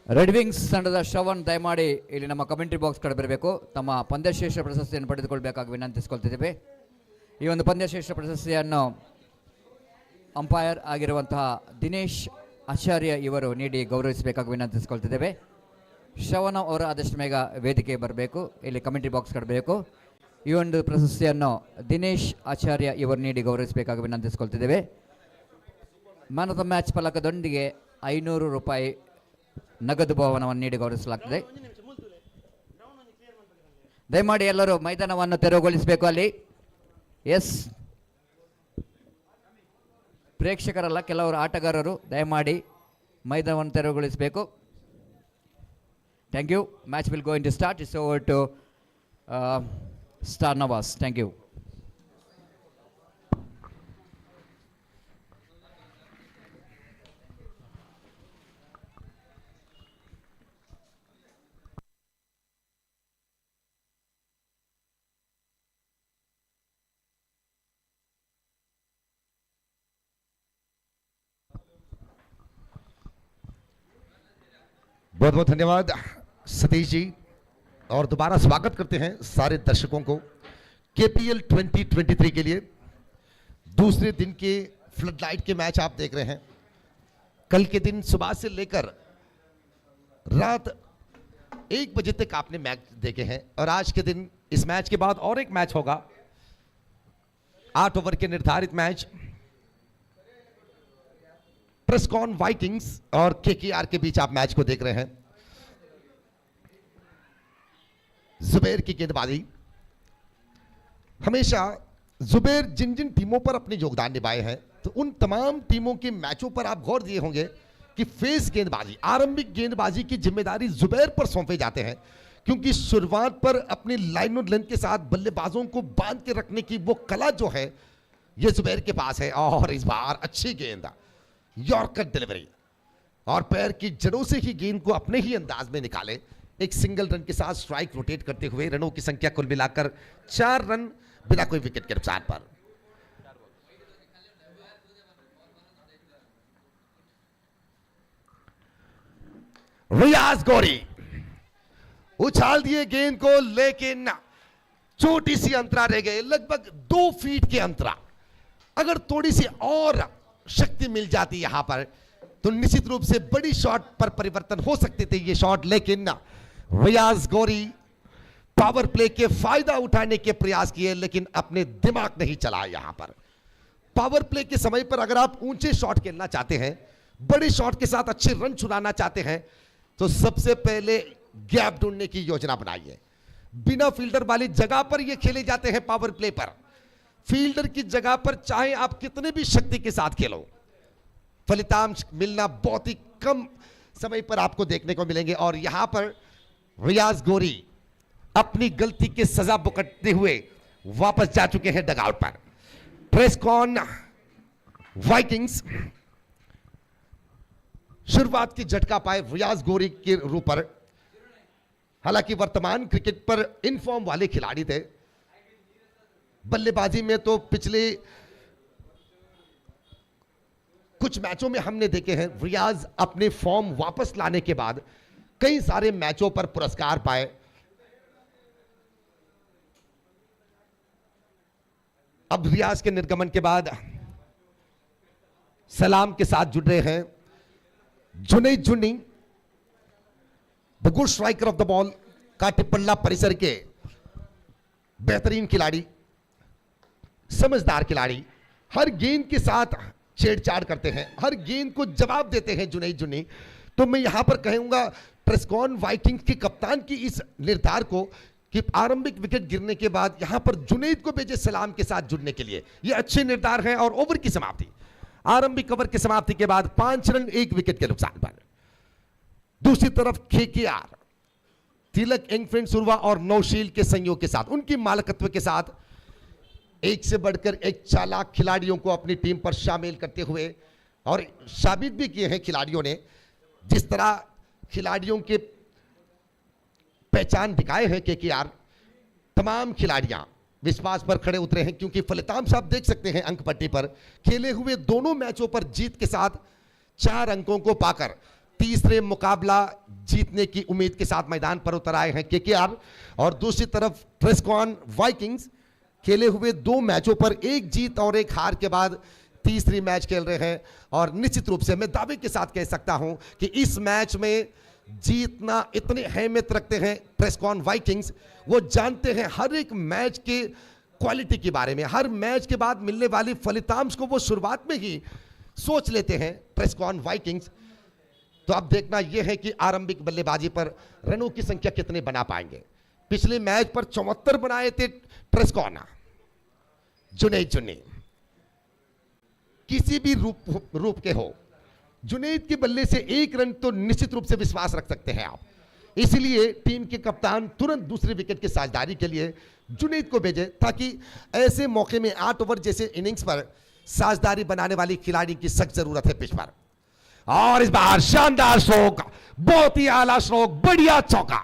Red wings ತಂಡದ ಶ್ರವಣ್ ದಯಮಾಡಿ ಇಲ್ಲಿ ನಮ್ಮ ಕಮೆಂಟ್ರಿ ಬಾಕ್ಸ್ ಕಡೆ ಬರಬೇಕು. ತಮ್ಮ ಪಂದ್ಯಶ್ರೇಷ್ಠ ಪ್ರಶಸ್ತಿಯನ್ನು ಪಡೆದುಕೊಳ್ಳಬೇಕಾಗಿ ವಿನಂತಿಸಿಕೊಳ್ತಿದ್ದೇವೆ. ಈ ಒಂದು ಪಂದ್ಯಶ್ರೇಷ್ಠ ಪ್ರಶಸ್ತಿಯನ್ನು ಅಂಪೈರ್ ಆಗಿರುವಂತಹ ದಿನೇಶ್ ಆಚಾರ್ಯ ಇವರು ನೀಡಿ ಗೌರವಿಸಬೇಕಾಗಿ ವಿನಂತಿಸಿಕೊಳ್ತಿದ್ದೇವೆ. ಶ್ರವಣ ಅವರು ಆದಷ್ಟು ಬೇಗ ವೇದಿಕೆ ಬರಬೇಕು, ಇಲ್ಲಿ ಕಮೆಂಟ್ರಿ ಬಾಕ್ಸ್ ಕಡಬೇಕು. ಈ ಒಂದು ಪ್ರಶಸ್ತಿಯನ್ನು ದಿನೇಶ್ ಆಚಾರ್ಯ ಇವರು ನೀಡಿ ಗೌರವಿಸಬೇಕಾಗಿ ವಿನಂತಿಸಿಕೊಳ್ತಿದ್ದೇವೆ. ಮ್ಯಾನ್ ಆಫ್ ದ ಮ್ಯಾಚ್ ಫಲಕದೊಂದಿಗೆ 500 ರೂಪಾಯಿ ನಗದು ಬಹುಮಾನವನ್ನು ನೀಡಿ ಗೌರವಿಸಲಾಗ್ತದೆ. ದಯಮಾಡಿ ಎಲ್ಲರೂ ಮೈದಾನವನ್ನು ತೆರವುಗೊಳಿಸಬೇಕು. ಅಲ್ಲಿ ಎಸ್, ಪ್ರೇಕ್ಷಕರಲ್ಲ, ಕೆಲವರು ಆಟಗಾರರು ದಯಮಾಡಿ ಮೈದಾನವನ್ನು ತೆರವುಗೊಳಿಸಬೇಕು. Thank you. Match will go in to start. It's over to star Nawaz. Thank you. बहुत बहुत धन्यवाद सतीश जी, और दोबारा स्वागत करते हैं सारे दर्शकों को केपीएल 2023 के लिए। दूसरे दिन के फ्लडलाइट के मैच आप देख रहे हैं। कल के दिन सुबह से लेकर रात 1 बजे तक आपने मैच देखे हैं, और आज के दिन इस मैच के बाद और एक मैच होगा, 8 ओवर के निर्धारित मैच प्रेस्कॉन वाइकिंग्स और केकेआर के बीच आप मैच को देख रहे हैं। जुबैर की गेंदबाजी, हमेशा जुबैर जिन जिन टीमों पर अपने योगदान निभाए हैं, तो उन तमाम टीमों के मैचों पर आप गौर दिए होंगे कि फेस गेंदबाजी, आरंभिक गेंदबाजी की जिम्मेदारी जुबैर पर सौंपे जाते हैं, क्योंकि शुरुआत पर अपनी लाइन और लेंथ के साथ बल्लेबाजों को बांध के रखने की वो कला जो है, ये जुबैर के पास है। और इस बार अच्छी गेंद, यॉर्कर डिलीवरी, और पैर की जड़ों से ही गेंद को अपने ही अंदाज में निकाले। एक सिंगल रन के साथ स्ट्राइक रोटेट करते हुए रनों की संख्या कुल मिलाकर 4 रन बिना कोई विकेट के नुकसान पर। रियाज गौरी उछाल दिए गेंद को, लेकिन छोटी सी अंतरा रह गए, लगभग 2 फीट के अंतरा। अगर थोड़ी सी और शक्ति मिल जाती यहां पर तो निश्चित रूप से बड़ी शॉट पर परिवर्तन हो सकते थे ये शॉट, लेकिन रियाज गौरी पावर प्ले के फायदा उठाने के प्रयास किए, लेकिन अपने दिमाग नहीं चलाया। यहां पर पावर प्ले के समय पर अगर आप ऊंचे शॉट खेलना चाहते हैं, बड़े शॉट के साथ अच्छे रन छुड़ाना चाहते हैं, तो सबसे पहले गैप ढूंढने की योजना बनाइए। बिना फील्डर वाली जगह पर ये खेले जाते हैं पावर प्ले पर। फील्डर की जगह पर चाहे आप कितने भी शक्ति के साथ खेलो, फलितांश मिलना बहुत ही कम समय पर आपको देखने को मिलेंगे। और यहां पर रियाज गौरी अपनी गलती के सजा भुगतते हुए वापस जा चुके हैं डगआउट पर। प्रेस्कॉन वाइकिंग्स शुरुआत की झटका पाए रियाज गौरी के रूप पर। हालांकि वर्तमान क्रिकेट पर इनफॉर्म वाले खिलाड़ी थे, बल्लेबाजी में तो पिछले कुछ मैचों में हमने देखे हैं रियाज अपने फॉर्म वापस लाने के बाद कई सारे मैचों पर पुरस्कार पाए। अब रियाज के निर्गमन के बाद सलाम के साथ जुड़ रहे हैं Junaid Junni, the good striker of the ball, Katepalla परिसर के बेहतरीन खिलाड़ी, समझदार खिलाड़ी, हर गेंद के साथ छेड़छाड़ करते हैं, हर गेंद को जवाब देते हैं जुनैद जुन्नी। तो मैं यहां पर कहूंगा प्रेस्कॉन वाइकिंग्स के कप्तान की इस निर्धार को कि आरंभिक विकेट गिरने के बाद यहां पर जुनैद को भेजे सलाम के साथ जुड़ने के लिए, यह अच्छे निर्धार है। और ओवर की समाप्ति, आरंभिक ओवर की समाप्ति के बाद 5 रन 1 विकेट के नुकसान पर। दूसरी तरफ केकेआर, तिलक एंगफ्रेंड सुरवा और नौशील के संयोग के साथ, उनकी मालकत्व के साथ एक से बढ़कर एक चालाक खिलाड़ियों को अपनी टीम पर शामिल करते हुए, और साबित भी किए हैं खिलाड़ियों ने, जिस तरह खिलाड़ियों के पहचान दिखाए हैं केकेआर, तमाम खिलाड़ियां विश्वास पर खड़े उतरे हैं। क्योंकि फलितांश आप देख सकते हैं अंक पट्टी पर, खेले हुए दोनों मैचों पर जीत के साथ 4 अंकों को पाकर तीसरे मुकाबला जीतने की उम्मीद के साथ मैदान पर उतर आए हैं केकेआर, और दूसरी तरफ ट्रेस्कॉन वाइकिंग्स खेले हुए 2 मैचों पर 1 जीत और 1 हार के बाद तीसरी मैच खेल रहे हैं। और निश्चित रूप से मैं दावे के साथ कह सकता हूं कि इस मैच में जीतना इतने अहमियत रखते हैं ट्रेस्कॉन वाइकिंग्स। वो जानते हैं हर एक मैच के क्वालिटी के बारे में, हर मैच के बाद मिलने वाली फलितांश को वो शुरुआत में ही सोच लेते हैं ट्रेस्कॉन वाइकिंग्स। तो अब देखना यह है कि आरंभिक बल्लेबाजी पर रनों की संख्या कितने बना पाएंगे। पिछले मैच पर 74 बनाए थे ट्रेस्कॉन। जुनैद जुन्नी किसी भी रूप के हो, जुनैद के बल्ले से 1 रन तो निश्चित रूप से विश्वास रख सकते हैं आप। इसलिए टीम के कप्तान तुरंत दूसरे विकेट की साझेदारी के लिए जुनैद को भेजे, ताकि ऐसे मौके में 8 ओवर जैसे इनिंग्स पर साझेदारी बनाने वाली खिलाड़ी की सख्त जरूरत है पिच पर। और इस बार शानदार स्ट्रोक, बहुत ही आला स्ट्रोक, बढ़िया चौका।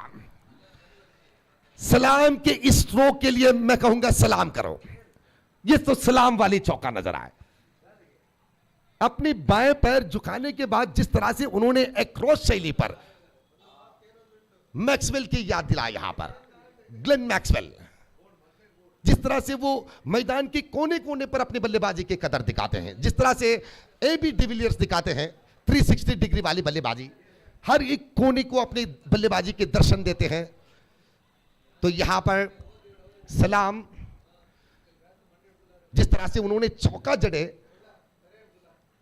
सलाम के इस स्ट्रोक के लिए मैं कहूंगा सलाम करो। ये तो सलाम वाली चौका नजर आए। अपनी बाएं पैर झुकाने के बाद जिस तरह से उन्होंने एक्रॉस शैली पर मैक्सवेल की याद दिलाई, यहां पर ग्लेन मैक्सवेल, जिस तरह से वो मैदान के कोने कोने पर अपनी बल्लेबाजी की कदर दिखाते हैं, जिस तरह से एबी डिविलियर्स दिखाते हैं 360 डिग्री वाली बल्लेबाजी, हर एक कोने को अपनी बल्लेबाजी के दर्शन देते हैं। तो यहां पर सलाम, जिस तरह से उन्होंने चौका जड़े,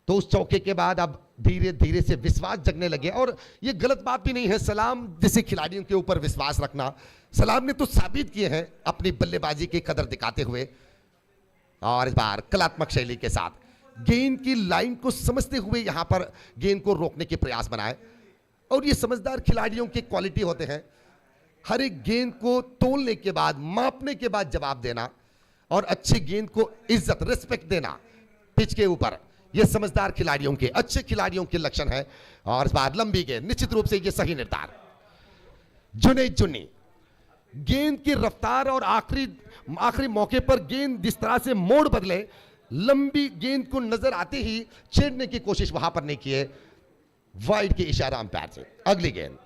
तो उस चौके के बाद अब धीरे धीरे से विश्वास जगने लगे। और यह गलत बात भी नहीं है सलाम जैसे खिलाड़ियों के ऊपर विश्वास रखना। सलाम ने तो साबित किए हैं अपनी बल्लेबाजी की कदर दिखाते हुए, और इस बार कलात्मक शैली के साथ गेंद की लाइन को समझते हुए यहां पर गेंद को रोकने के प्रयास बनाए। और ये समझदार खिलाड़ियों की क्वालिटी होते हैं, हर एक गेंद को तोलने के बाद, मापने के बाद जवाब देना, और अच्छी गेंद को इज्जत, रिस्पेक्ट देना पिच के ऊपर, ये समझदार खिलाड़ियों के, अच्छे खिलाड़ियों के लक्षण है। और इस बार लंबी गेंद, निश्चित रूप से ये सही निर्धार। जुनैद जुन्नी गेंद की रफ्तार और आखिरी मौके पर गेंद जिस तरह से मोड़ बदले, लंबी गेंद को नजर आते ही छेड़ने की कोशिश वहां पर नहीं किए, वाइड के इशारा अंपायर से। अगली गेंद,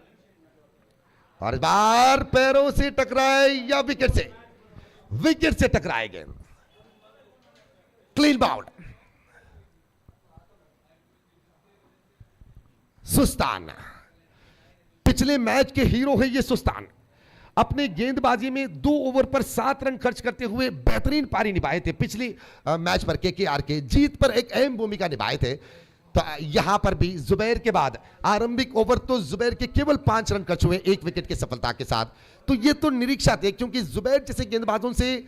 और इस बार पैरों से टकराए या विकेट से टकराए गेंद, क्लीन बाउंड। सुस्तान पिछले मैच के हीरो है ये सुस्तान। अपने गेंदबाजी में 2 ओवर पर 7 रन खर्च करते हुए बेहतरीन पारी निभाए थे। पिछली मैच पर केकेआर के जीत पर एक अहम भूमिका निभाए थे। तो यहां पर भी जुबैर के बाद आरंभिक ओवर तो जुबैर के केवल 5 रन खर्च हुए 1 विकेट की सफलता के साथ। तो ये तो निरीक्षा थे, क्योंकि जुबैर जैसे गेंदबाजों से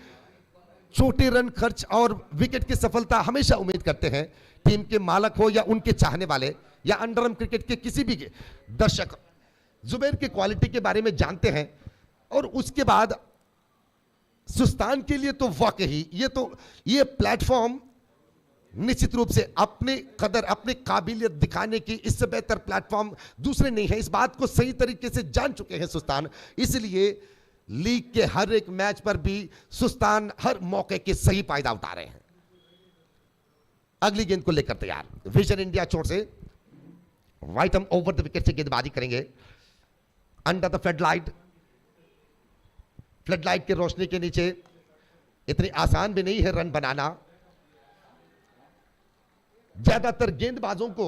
छोटे रन खर्च और विकेट की सफलता हमेशा उम्मीद करते हैं टीम के मालक हो या उनके चाहने वाले या अंडरआर्म क्रिकेट के किसी भी दर्शक। जुबैर की क्वालिटी के बारे में जानते हैं। और उसके बाद सुस्तान के लिए तो वाकई ये प्लेटफॉर्म निश्चित रूप से अपने कदर, अपने काबिलियत दिखाने की इससे बेहतर प्लेटफॉर्म दूसरे नहीं है। इस बात को सही तरीके से जान चुके हैं सुस्तान, इसलिए लीग के हर एक मैच पर भी सुस्तान हर मौके के सही फायदा उठा रहे हैं। अगली गेंद को लेकर तैयार विजन इंडिया चोट से right arm over the wicket से गेंदबाजी करेंगे। अंडर द फ्लडलाइट के रोशनी के नीचे इतनी आसान भी नहीं है रन बनाना। ज्यादातर गेंदबाजों को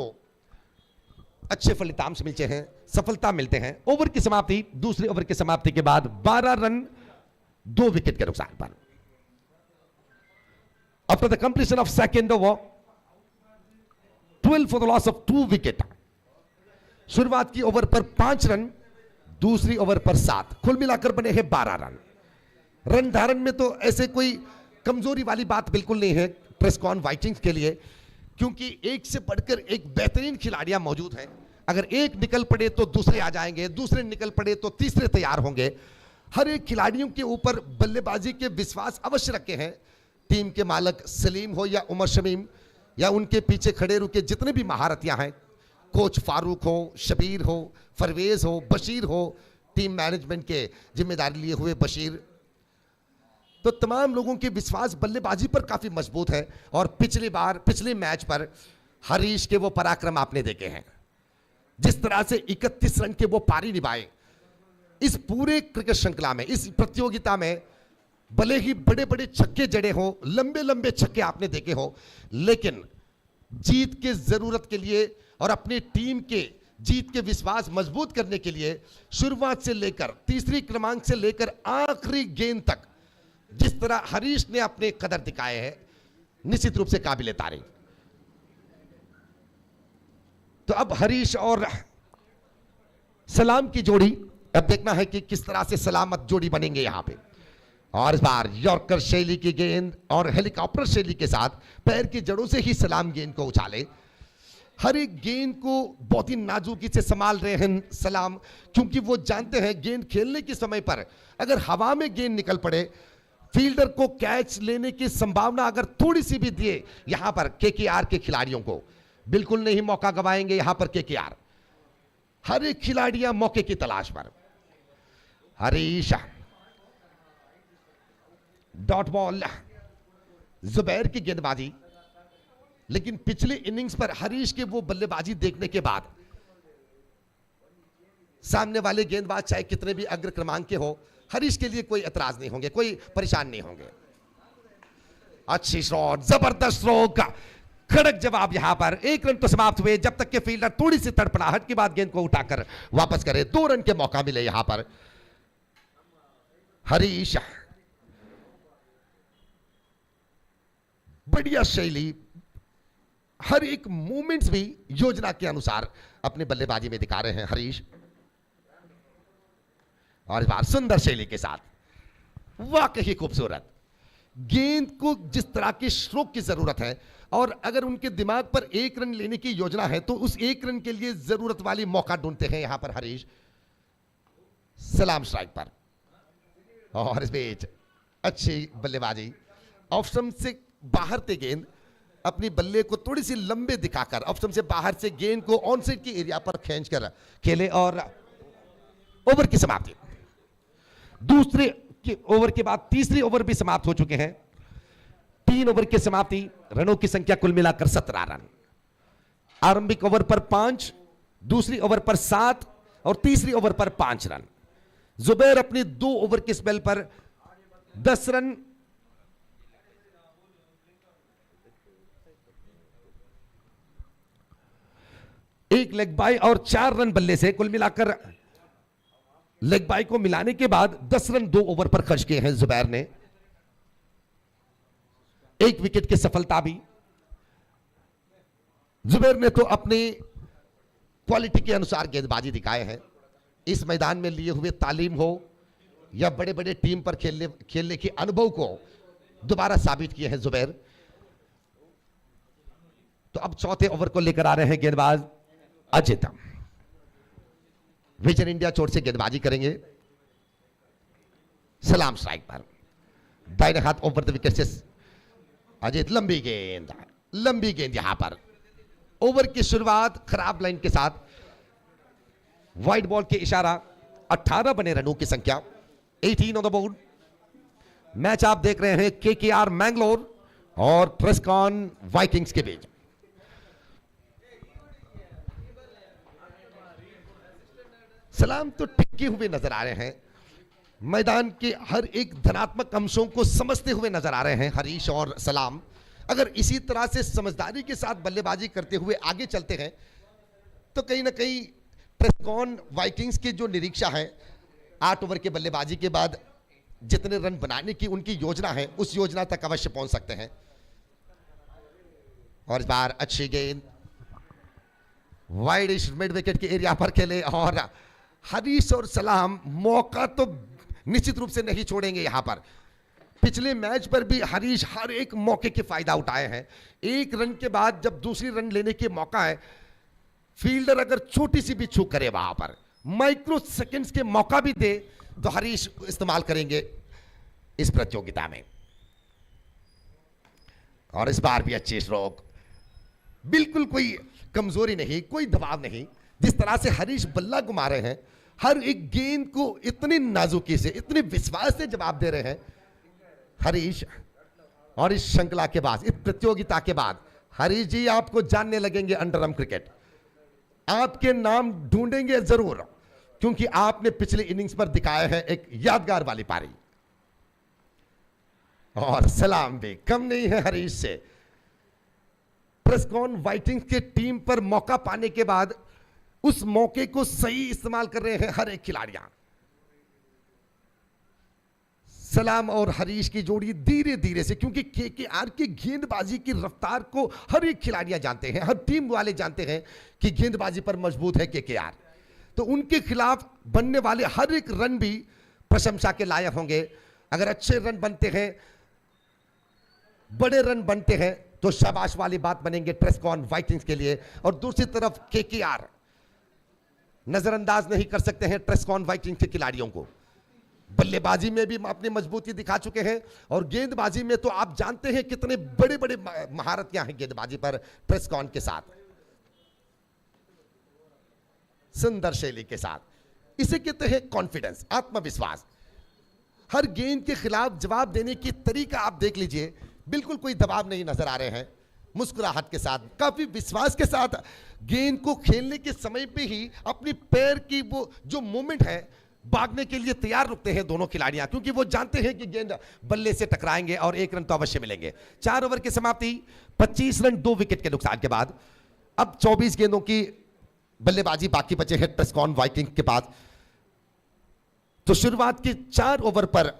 अच्छे फलितांश मिलते हैं, सफलता मिलते हैं। ओवर की समाप्ति, दूसरे ओवर की समाप्ति के बाद 12 रन 2 विकेट के नुकसान पर। After the completion of second over 12 for the loss of 2 wicket. शुरुआत की ओवर पर 5 रन, दूसरी ओवर पर 7, कुल मिलाकर बने हैं 12 रन। रन धारण में तो ऐसे कोई कमजोरी वाली बात बिल्कुल नहीं है ट्रेस्कॉन वाइकिंग्स के लिए, क्योंकि एक से बढ़कर एक बेहतरीन खिलाड़ियां मौजूद हैं। अगर एक निकल पड़े तो दूसरे आ जाएंगे, दूसरे निकल पड़े तो तीसरे तैयार होंगे। हर एक खिलाड़ियों के ऊपर बल्लेबाजी के विश्वास अवश्य रखे हैं टीम के मालक सलीम हो या उमर शमीम या उनके पीछे खड़े रुके जितने भी महारथियां हैं, कोच फारूक हो, शबीर हो, परवेज हो, बशीर हो, टीम मैनेजमेंट के जिम्मेदारी लिए हुए बशीर, तो तमाम लोगों के विश्वास बल्लेबाजी पर काफी मजबूत है। और पिछले मैच पर हरीश के वो पराक्रम आपने देखे हैं। जिस तरह से 31 रन के वो पारी निभाए इस पूरे क्रिकेट श्रृंखला में, इस प्रतियोगिता में, भले ही बड़े बड़े छक्के जड़े हो, लंबे लंबे छक्के आपने देखे हो, लेकिन जीत के जरूरत के लिए और अपनी टीम के जीत के विश्वास मजबूत करने के लिए शुरुआत से लेकर तीसरी क्रमांक से लेकर आखिरी गेंद तक जिस तरह हरीश ने अपने कदर दिखाए हैं, निश्चित रूप से काबिले तारीफ। तो अब हरीश और सलाम की जोड़ी, अब देखना है कि किस तरह से सलामत जोड़ी बनेंगे यहां पे। और इस बार यॉर्कर शैली की गेंद और हेलीकॉप्टर शैली के साथ पैर की जड़ों से ही सलाम गेंद को उछाले। हर एक गेंद को बहुत ही नाजुकी से संभाल रहे हैं सलाम, क्योंकि वो जानते हैं गेंद खेलने के समय पर अगर हवा में गेंद निकल पड़े, फील्डर को कैच लेने की संभावना अगर थोड़ी सी भी दिए, यहां पर केकेआर के खिलाड़ियों को बिल्कुल नहीं मौका गवाएंगे। यहां पर केकेआर हर एक खिलाड़ियां मौके की तलाश पर। हरीश डॉट बॉल, जुबैर की गेंदबाजी, लेकिन पिछले इनिंग्स पर हरीश के वो बल्लेबाजी देखने के बाद सामने वाले गेंदबाज चाहे कितने भी अग्र क्रमांक के हो, हरीश के लिए कोई एतराज नहीं होंगे, कोई परेशान नहीं होंगे। अच्छी शॉट, जबरदस्त स्ट्रोक, कड़क जवाब। यहां पर 1 रन तो समाप्त हुए जब तक के फील्डर थोड़ी सी तड़पड़ाहट के बाद गेंद को उठाकर वापस करे। 2 रन के मौका मिले यहां पर। हरीश बढ़िया शैली, हर एक मूवमेंट्स भी योजना के अनुसार अपने बल्लेबाजी में दिखा रहे हैं हरीश। और इस बार सुंदर शैली के साथ, वाकई खूबसूरत गेंद को जिस तरह के स्ट्रोक की जरूरत है, और अगर उनके दिमाग पर 1 रन लेने की योजना है तो उस 1 रन के लिए जरूरत वाली मौका ढूंढते हैं यहां पर हरीश। सलाम स्ट्राइक पर, और इस बीच अच्छी बल्लेबाजी, ऑफ स्टंप से बाहर से गेंद अपनी बल्ले को थोड़ी सी लंबे दिखाकर ऑफ स्टंप से बाहर से गेंद को ऑन साइड की एरिया पर खींचकर खेले। और ओवर की समाप्ति, दूसरे ओवर के बाद तीसरी ओवर भी समाप्त हो चुके हैं। 3 ओवर की समाप्ति, रनों की संख्या कुल मिलाकर 17 रन। आरंभिक ओवर पर 5, दूसरी ओवर पर 7 और तीसरी ओवर पर 5 रन। जुबैर अपनी 2 ओवर के स्पेल पर 10 रन, एक लेग बाय और 4 रन बल्ले से, कुल मिलाकर लेग बाय को मिलाने के बाद 10 रन 2 ओवर पर खर्च किए हैं जुबैर ने। 1 विकेट की सफलता भी। जुबैर ने तो अपनी क्वालिटी के अनुसार गेंदबाजी दिखाए हैं। इस मैदान में लिए हुए तालीम हो या बड़े बड़े टीम पर खेलने के अनुभव को दोबारा साबित किए हैं जुबैर। तो अब चौथे ओवर को लेकर आ रहे हैं गेंदबाज अजित। विजन इंडिया चोट से गेंदबाजी करेंगे। सलाम स्ट्राइक पर, दाहिने हाथ ओवर द विकेट से अजित। लंबी गेंद यहां पर। ओवर की शुरुआत खराब लाइन के साथ, वाइड बॉल के इशारा। 18 बने रनों की संख्या, 18 ऑन द बोर्ड। मैच आप देख रहे हैं केकेआर मैंगलोर और ट्रेस्कॉन वाइकिंग्स के बीच। सलाम तो टिके हुए नजर आ रहे हैं, मैदान के हर एक धनात्मक अंशों को समझते हुए नजर आ रहे हैं हरीश और सलाम। अगर इसी तरह से समझदारी के साथ बल्लेबाजी करते हुए आगे चलते हैं तो कहीं ना कहीं ट्रेस्कॉन वाइकिंग्स के जो निरीक्षा है, 8 ओवर के बल्लेबाजी के बाद जितने रन बनाने की उनकी योजना है, उस योजना तक अवश्य पहुंच सकते हैं। और इस बार अच्छी गेंद वाइड मिड विकेट के एरिया पर खेले। और हरीश और सलाम मौका तो निश्चित रूप से नहीं छोड़ेंगे यहां पर। पिछले मैच पर भी हरीश हर एक मौके के फायदा उठाए हैं। 1 रन के बाद जब दूसरी रन लेने के मौका है, फील्डर अगर छोटी सी भी चूक करे, वहां पर माइक्रो सेकंड्स के मौका भी दे तो हरीश इस्तेमाल करेंगे इस प्रतियोगिता में। और इस बार भी अच्छी स्ट्रोक, बिल्कुल कोई कमजोरी नहीं, कोई दबाव नहीं। जिस तरह से हरीश बल्ला घुमा रहे हैं, हर एक गेंद को इतनी नाजुकी से, इतने विश्वास से जवाब दे रहे हैं हरीश। और इस श्रृंखला के बाद, इस प्रतियोगिता के बाद हरीश जी आपको जानने लगेंगे अंडर आर्म क्रिकेट। आपके नाम ढूंढेंगे जरूर, क्योंकि आपने पिछले इनिंग्स पर दिखाया है एक यादगार वाली पारी। और सलाम भी कम नहीं है हरीश से। प्रेस्कॉन वाइटिंग्स के टीम पर मौका पाने के बाद उस मौके को सही इस्तेमाल कर रहे हैं हर एक खिलाड़ियां। सलाम और हरीश की जोड़ी धीरे धीरे से, क्योंकि केकेआर की गेंदबाजी की रफ्तार को हर एक खिलाड़ियां जानते हैं, हर टीम वाले जानते हैं कि गेंदबाजी पर मजबूत है केकेआर, तो उनके खिलाफ बनने वाले हर एक रन भी प्रशंसा के लायक होंगे। अगर अच्छे रन बनते हैं, बड़े रन बनते हैं, तो शाबाश वाली बात बनेंगे प्रेस्कॉन वाइकिंग्स के लिए। और दूसरी तरफ केकेआर नजरअंदाज नहीं कर सकते हैं प्रेस्कॉन वाइकिंग्स के खिलाड़ियों को। बल्लेबाजी में भी अपनी मजबूती दिखा चुके हैं, और गेंदबाजी में तो आप जानते हैं कितने बड़े बड़े महारत यहां हैं गेंदबाजी पर प्रेस्कॉन के साथ, सुंदर शैली के साथ। इसे कहते हैं कॉन्फिडेंस, आत्मविश्वास। हर गेंद के खिलाफ जवाब देने की तरीका आप देख लीजिए, बिल्कुल कोई दबाव नहीं नजर आ रहे हैं, मुस्कुराहट के साथ, काफी विश्वास के साथ गेंद को खेलने के समय पे ही अपनी पैर की वो जो मूवमेंट है, भागने के लिए तैयार रुकते हैं दोनों खिलाड़ियां, क्योंकि वो जानते हैं कि गेंद बल्ले से टकराएंगे और 1 रन तो अवश्य मिलेंगे। 4 ओवर की समाप्ति, 25 रन 2 विकेट के नुकसान के बाद। अब 24 गेंदों की बल्लेबाजी बाकी बचे हैं प्रेस्कॉन वाइकिंग के पास। तो शुरुआत के 4 ओवर पर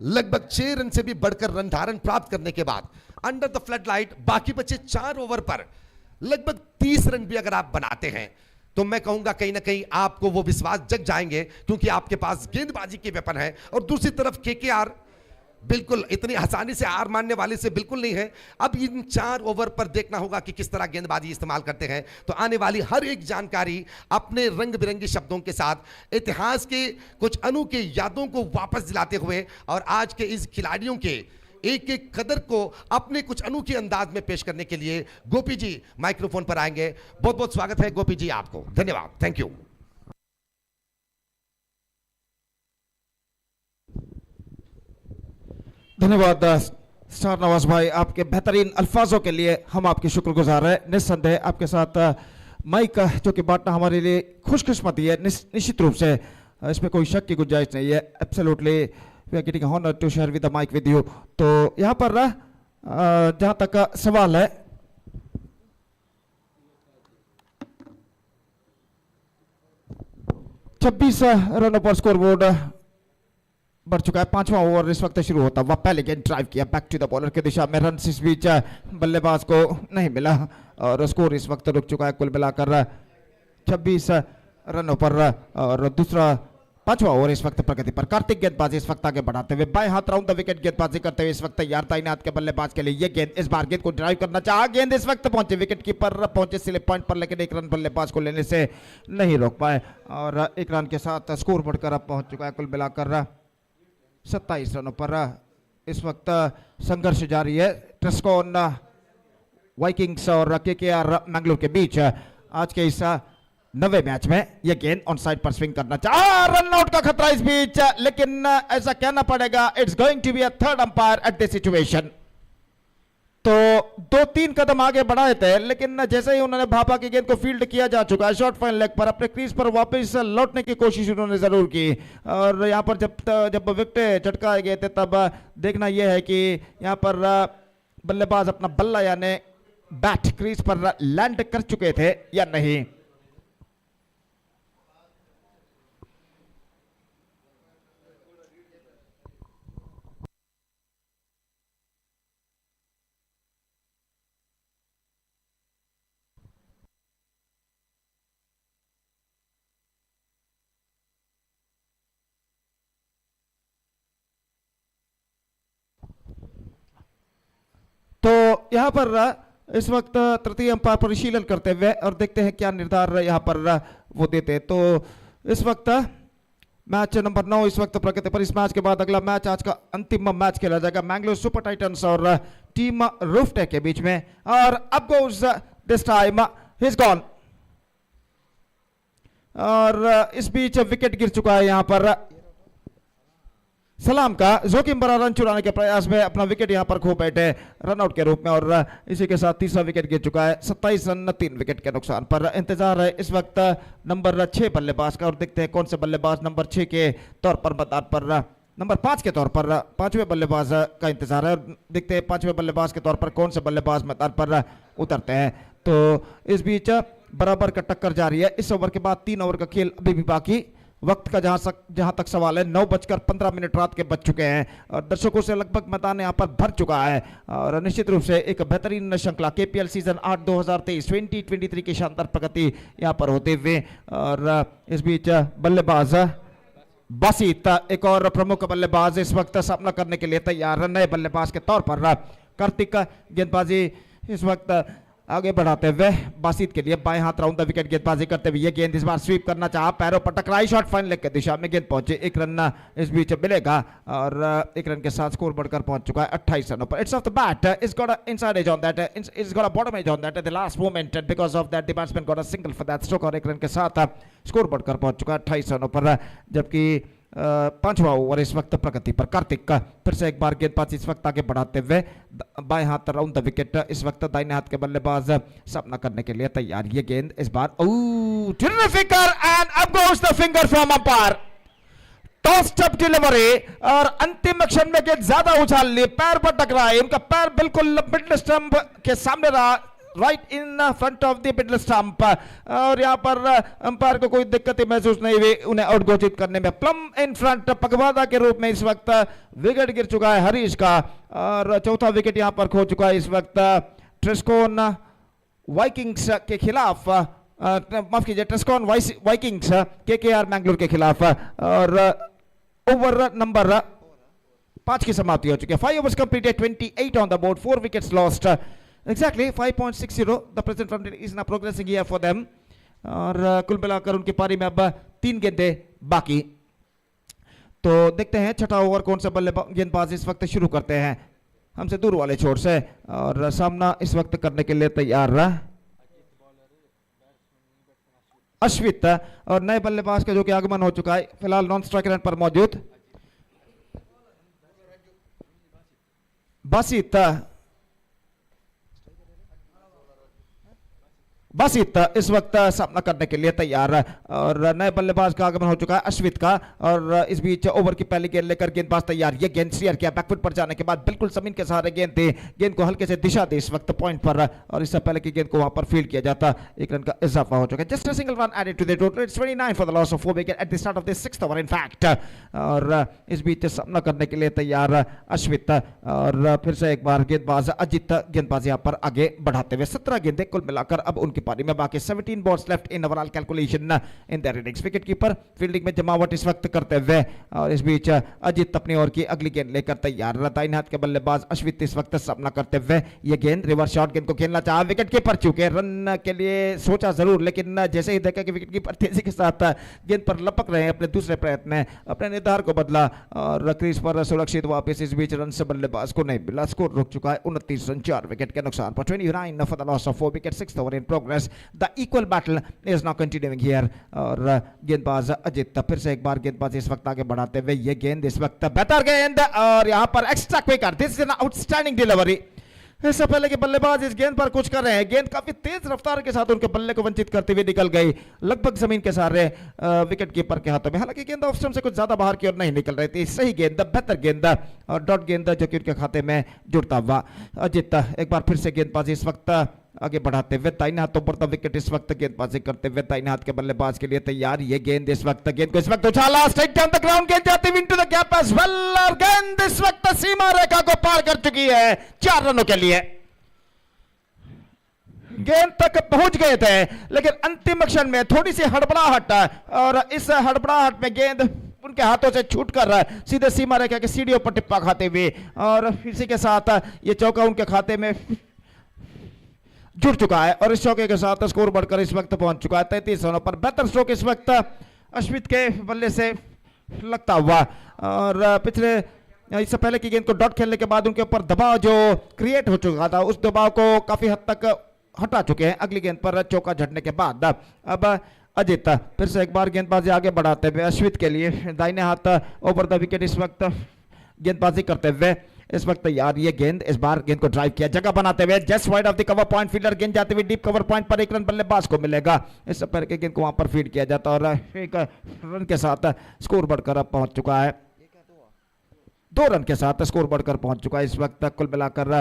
लगभग 6 रन से भी बढ़कर रन धारण प्राप्त करने के बाद अंडर द फ्लड लाइट बाकी बचे 4 ओवर पर लगभग 30 रन भी अगर आप बनाते हैं, तो मैं कहूंगा कहीं ना कहीं आपको वो विश्वास जग जाएंगे, क्योंकि आपके पास गेंदबाजी के वेपन है। और दूसरी तरफ केकेआर बिल्कुल इतनी आसानी से हार मानने वाले से बिल्कुल नहीं है। अब इन 4 ओवर पर देखना होगा कि किस तरह गेंदबाजी इस्तेमाल करते हैं। तो आने वाली हर एक जानकारी अपने रंग बिरंगी शब्दों के साथ इतिहास के कुछ अनोखे यादों को वापस दिलाते हुए, और आज के इस खिलाड़ियों के एक एक कदर को अपने कुछ अनोखे अंदाज में पेश करने के लिए गोपी जी माइक्रोफोन पर आएंगे। बहुत बहुत स्वागत है गोपी जी आपको, धन्यवाद, थैंक यू। धन्यवाद स्टार नवाज भाई, आपके बेहतरीन अल्फाजों के लिए हम आपके शुक्रगुजार हैं। निस्संदेह आपके साथ माइक जो कि बांटना हमारे लिए खुशकिस्मती है, निश्चित रूप से इसमें कोई शक की गुंजाइश नहीं है। Absolutely we are getting honour to share with the mic with you. तो यहाँ पर जहाँ तक सवाल है, छब्बीस रनों पर स्कोर बोर्ड बढ़ चुका है। 5वां ओवर इस वक्त शुरू होता हुआ, पहले गेंद ड्राइव किया बैक टू द बॉलर की दिशा में, रन इस बीच बल्लेबाज को नहीं मिला और स्कोर इस वक्त रुक चुका है कुल मिलाकर 26 रनों पर। और दूसरा 5वां ओवर इस वक्त प्रगति पर। कार्तिक गेंदबाजी इस वक्त आगे बढ़ाते हुए बाएं हाथ राउंड द विकेट गेंदबाजी करते हुए इस वक्त तैयार तैनात के बल्लेबाज के लिए ये गेंद, इस बार गेंद को ड्राइव करना चाहा, गेंद इस वक्त पहुंचे विकेट कीपर, पहुंचे स्लिप पॉइंट पर, लेकिन 1 रन बल्लेबाज को लेने से नहीं रोक पाए और 1 रन के साथ स्कोर बढ़कर अब पहुंच चुका है कुल मिलाकर 27 रनों पर। इस वक्त संघर्ष जारी है प्रेस्कॉन वाइकिंग्स और केकेआर मैंगलोर के बीच। आज के इस 90 मैच में यह गेंद ऑन साइड पर स्विंग करना चाहा, रन आउट का खतरा इस बीच, लेकिन ऐसा कहना पड़ेगा it's going to be a third umpire at this situation. तो 2-3 कदम आगे बढ़ाए थे, लेकिन जैसे ही उन्होंने भापा की गेंद को फील्ड किया जा चुका है शॉर्ट फाइन लेग पर, अपने क्रीज पर वापस लौटने की कोशिश उन्होंने जरूर की। और यहां पर जब विकेट चटकाए गए थे तब देखना यह है कि यहां पर बल्लेबाज अपना बल्ला यानी बैट क्रीज पर लैंड कर चुके थे या नहीं। तो यहां पर इस वक्त तृतीय अंपायर परिशीलन करते हुए और देखते हैं क्या निर्धार यहां पर वो देते हैं। तो इस वक्त मैच नंबर 9 इस वक्त प्रगति पर। इस मैच के बाद अगला मैच, आज का अंतिम मैच खेला जाएगा मैंगलोर सुपर टाइटंस और टीम रूफटेक के बीच में। और अब goes this time he is gone, और इस बीच विकेट गिर चुका है यहां पर। सलाम का जोखिम भरा रन चुराने के प्रयास में अपना विकेट यहां पर खो बैठे रनआउट के रूप में, और इसी के साथ तीसरा विकेट गिर चुका है। 27 रन 3 विकेट के नुकसान पर। इंतजार है इस वक्त नंबर 6 बल्लेबाज का, और देखते हैं कौन से बल्लेबाज नंबर 6 के तौर पर मैदान पर, नंबर 5 के तौर पर 5वें बल्लेबाज का इंतजार है, और देखते हैं 5वें बल्लेबाज के तौर पर कौन से बल्लेबाज मैदान पर उतरते हैं। तो इस बीच बराबर का टक्कर जारी है। इस ओवर के बाद 3 ओवर का खेल अभी भी बाकी। वक्त का जहां तक सवाल है, 9:15 रात के बज चुके हैं, और दर्शकों से लगभग मैदान यहां पर भर चुका है, और निश्चित रूप से एक बेहतरीन श्रृंखला KPL सीजन 8 2023 2023 की शानदार प्रगति यहां पर होते हुए। और इस बीच बल्लेबाज बासित, एक और प्रमुख बल्लेबाज इस वक्त सामना करने के लिए तैयार। नए बल्लेबाज के तौर पर कार्तिक गेंदबाजी इस वक्त आगे बढ़ाते हुए बासित के लिए बाएं हाथ राउंड द विकेट गेंदबाजी करते हुए। ये गेंद इस बार स्वीप करना चाहा, पैरों पर टकराई, शॉट फाइन लेग की दिशा में गेंद पहुंचे, 1 रन इस बीच मिलेगा, और 1 रन के साथ स्कोर बढ़कर पहुंच चुका है 28 रनों पर। It's off the bat, it's got a inside edge on that, it's got a bottom edge on that at the last moment, because of that the batsman got a single for that stroke, और 1 run के साथ score बढ़कर पहुंच चुका है 28 रनों पर। जबकि 5वां ओवर इस वक्त प्रगति पर। कार्तिक का फिर से एक बार गेंदबाजी इस वक्त आगे बढ़ाते हुए, बाएं हाथ राउंड द विकेट इस वक्त दाहिने हाथ के बल्लेबाज सामना करने के लिए तैयार। ये गेंद इस बार terrific एंड अब goes the finger from umpire, toss up delivery, और अंतिम क्षण में गेंद ज्यादा उछाल ली, पैर पर टकराए, उनका पैर बिल्कुल मिडल स्टंप के सामने रहा, right in front of the middle stump, और यहां पर अंपायर को कोई दिक्कत महसूस नहीं हुई उन्हें आउट घोषित करने में। प्लम इन फ्रंट पगवादा के रूप में इस वक्त विकेट गिर चुका है हरीश का, और चौथा विकेट यहां पर खो चुका है इस वक्त ट्रेस्कोन वाइकिंग्स के खिलाफ, माफ कीजिए ट्रेस्कोन वाइकिंग्स KKR मैंगलोर के खिलाफ, और ओवर नंबर 5 की समाप्ति हो चुकी है। 5 overs completed, 28 on the board, 4 wickets lost. Exactly 5.60 the present run rate is now progressing here for them, और कुल मिलाकर उनकी पारी में अब 3 गेंदें बाकी। तो देखते हैं छठा ओवर कौन सा गेंदबाज इस वक्त शुरू करते हैं हमसे दूर वाले छोर से, और सामना इस वक्त करने के लिए तैयार अश्वित, और नए बल्लेबाज का जो कि आगमन हो चुका है फिलहाल नॉन स्ट्राइक रन पर मौजूद बासित इस वक्त सामना करने के लिए तैयार, और नए बल्लेबाज का आगमन हो चुका है अश्वित का, और इस बीच ओवर की पहली गेंद लेकर गेंदबाज तैयार। ये गेंद शेयर किया, बैकफुट पर जाने के बाद बिल्कुल जमीन के सहारे गेंद थी, गेंद को हल्के से दिशा दी इस वक्त पॉइंट पर, और इससे पहले की गेंद को वहां पर फील्ड किया जाता 1 रन का इजाफा हो चुका है। Just a single run added to the total, it's 29 for the loss of 4 wicket at the start of the 6th over in fact, और इस बीच सामना करने के लिए तैयार अश्वित, और फिर से एक बार गेंदबाज अजित गेंदबाज यहां पर आगे बढ़ाते हुए। 17 गेंदें कुल मिलाकर अब उनकी पारी में बाकी, 17 balls left in overall calculation in their innings. Wicket keeper fielding में जमावट इस वक्त करते हुए, और इस बीच अजित अपनी ओर की अगली गेंद लेकर तैयार। दाहिने हाथ के बल्लेबाज अश्वित इस वक्त सामना करते हुए। ये गेंद रिवर्स शॉट, गेंद को खेलना चाहा, विकेट कीपर चूके रन के लिए सोचा जरूर, लेकिन जैसे ही देखा कि विकेट कीपर तेजी के साथ गेंद पर लपक रहे हैं, अपने दूसरे प्रयत्न में अपने निर्धार को बदला, और क्रीज पर सुरक्षित वापस। इस बीच रन से बल्लेबाज को नहीं मिला, स्कोर रुक चुका है 29 रन 4 विकेट के नुकसान पर। 29 for the loss of 4 wickets, 6th over in progress. The equal battle is now continuing here, और गेंदबाज अजित फिर से एक बार गेंदबाज इस वक्त आगे बढ़ाते हुए। ये गेंद इस वक्त बेहतर गेंद, और यहां पर extra quicker, this is an outstanding delivery. इससे पहले के बल्लेबाज इस गेंद पर कुछ कर रहे हैं, गेंद काफी तेज रफ्तार के साथ उनके बल्ले को वंचित करते हुए निकल गई, लगभग जमीन के सहारे विकेट कीपर के हाथों में। हालांकि गेंद ऑफ स्टंप से कुछ ज्यादा बाहर की ओर नहीं निकल रही थी, सही गेंद, बेहतर गेंद, और डॉट गेंद जो कि उनके खाते में जुड़ता हुआ। अजित एक बार फिर से गेंदबाजी इस वक्त आगे बढ़ाते हुए, दाहिने हाथों पर तो विकेट इस वक्त गेंदबाजी करते हुए दाहिने हाथ के बल्लेबाज के लिए तैयार। ये गेंद इस वक्त उछाला, स्ट्राइक डाउन द ग्राउंड, गेंद जाती हुई into the gap as well, और गेंद इस वक्त सीमा रेखा को पार कर चुकी है 4 रनों के लिए। गेंद तक पहुंच गए थे, लेकिन अंतिम क्षण में थोड़ी सी हड़बड़ाहट, और इस हड़बड़ाहट में गेंद उनके हाथों से छूटकर सीधे सीमा रेखा के सीढ़ियों पर टिप्पा खाते हुए, और इसी के साथ ये चौका उनके खाते में जुड़ चुका है, और इस चौके के साथ स्कोर बढ़कर इस वक्त पहुंच चुका है 33 रनों पर। बेहतर स्ट्रोक इस वक्त अश्वित के बल्ले से लगता हुआ, और पिछले इससे पहले की गेंद को डॉट खेलने के बाद उनके ऊपर दबाव जो क्रिएट हो चुका था, उस दबाव को काफी हद तक हटा चुके हैं अगली गेंद पर चौका झड़ने के बाद। अब अजित फिर से एक बार गेंदबाजी आगे बढ़ाते हुए अश्वित के लिए दाहिने हाथ ओवर द विकेट इस वक्त गेंदबाजी करते हुए इस वक्त यार ये गेंद इस बार गेंद को ड्राइव किया जगह बनाते हुए just wide of the cover point fielder गेंद जाते हुए डीप कवर पॉइंट पर एक रन बल्लेबाज को मिलेगा। इस पैर के गेंद को वहां पर फीड किया जाता और एक रन के साथ स्कोर बढ़कर अब पहुंच चुका है 2 रन के साथ स्कोर बढ़कर पहुंच चुका है इस वक्त कुल मिलाकर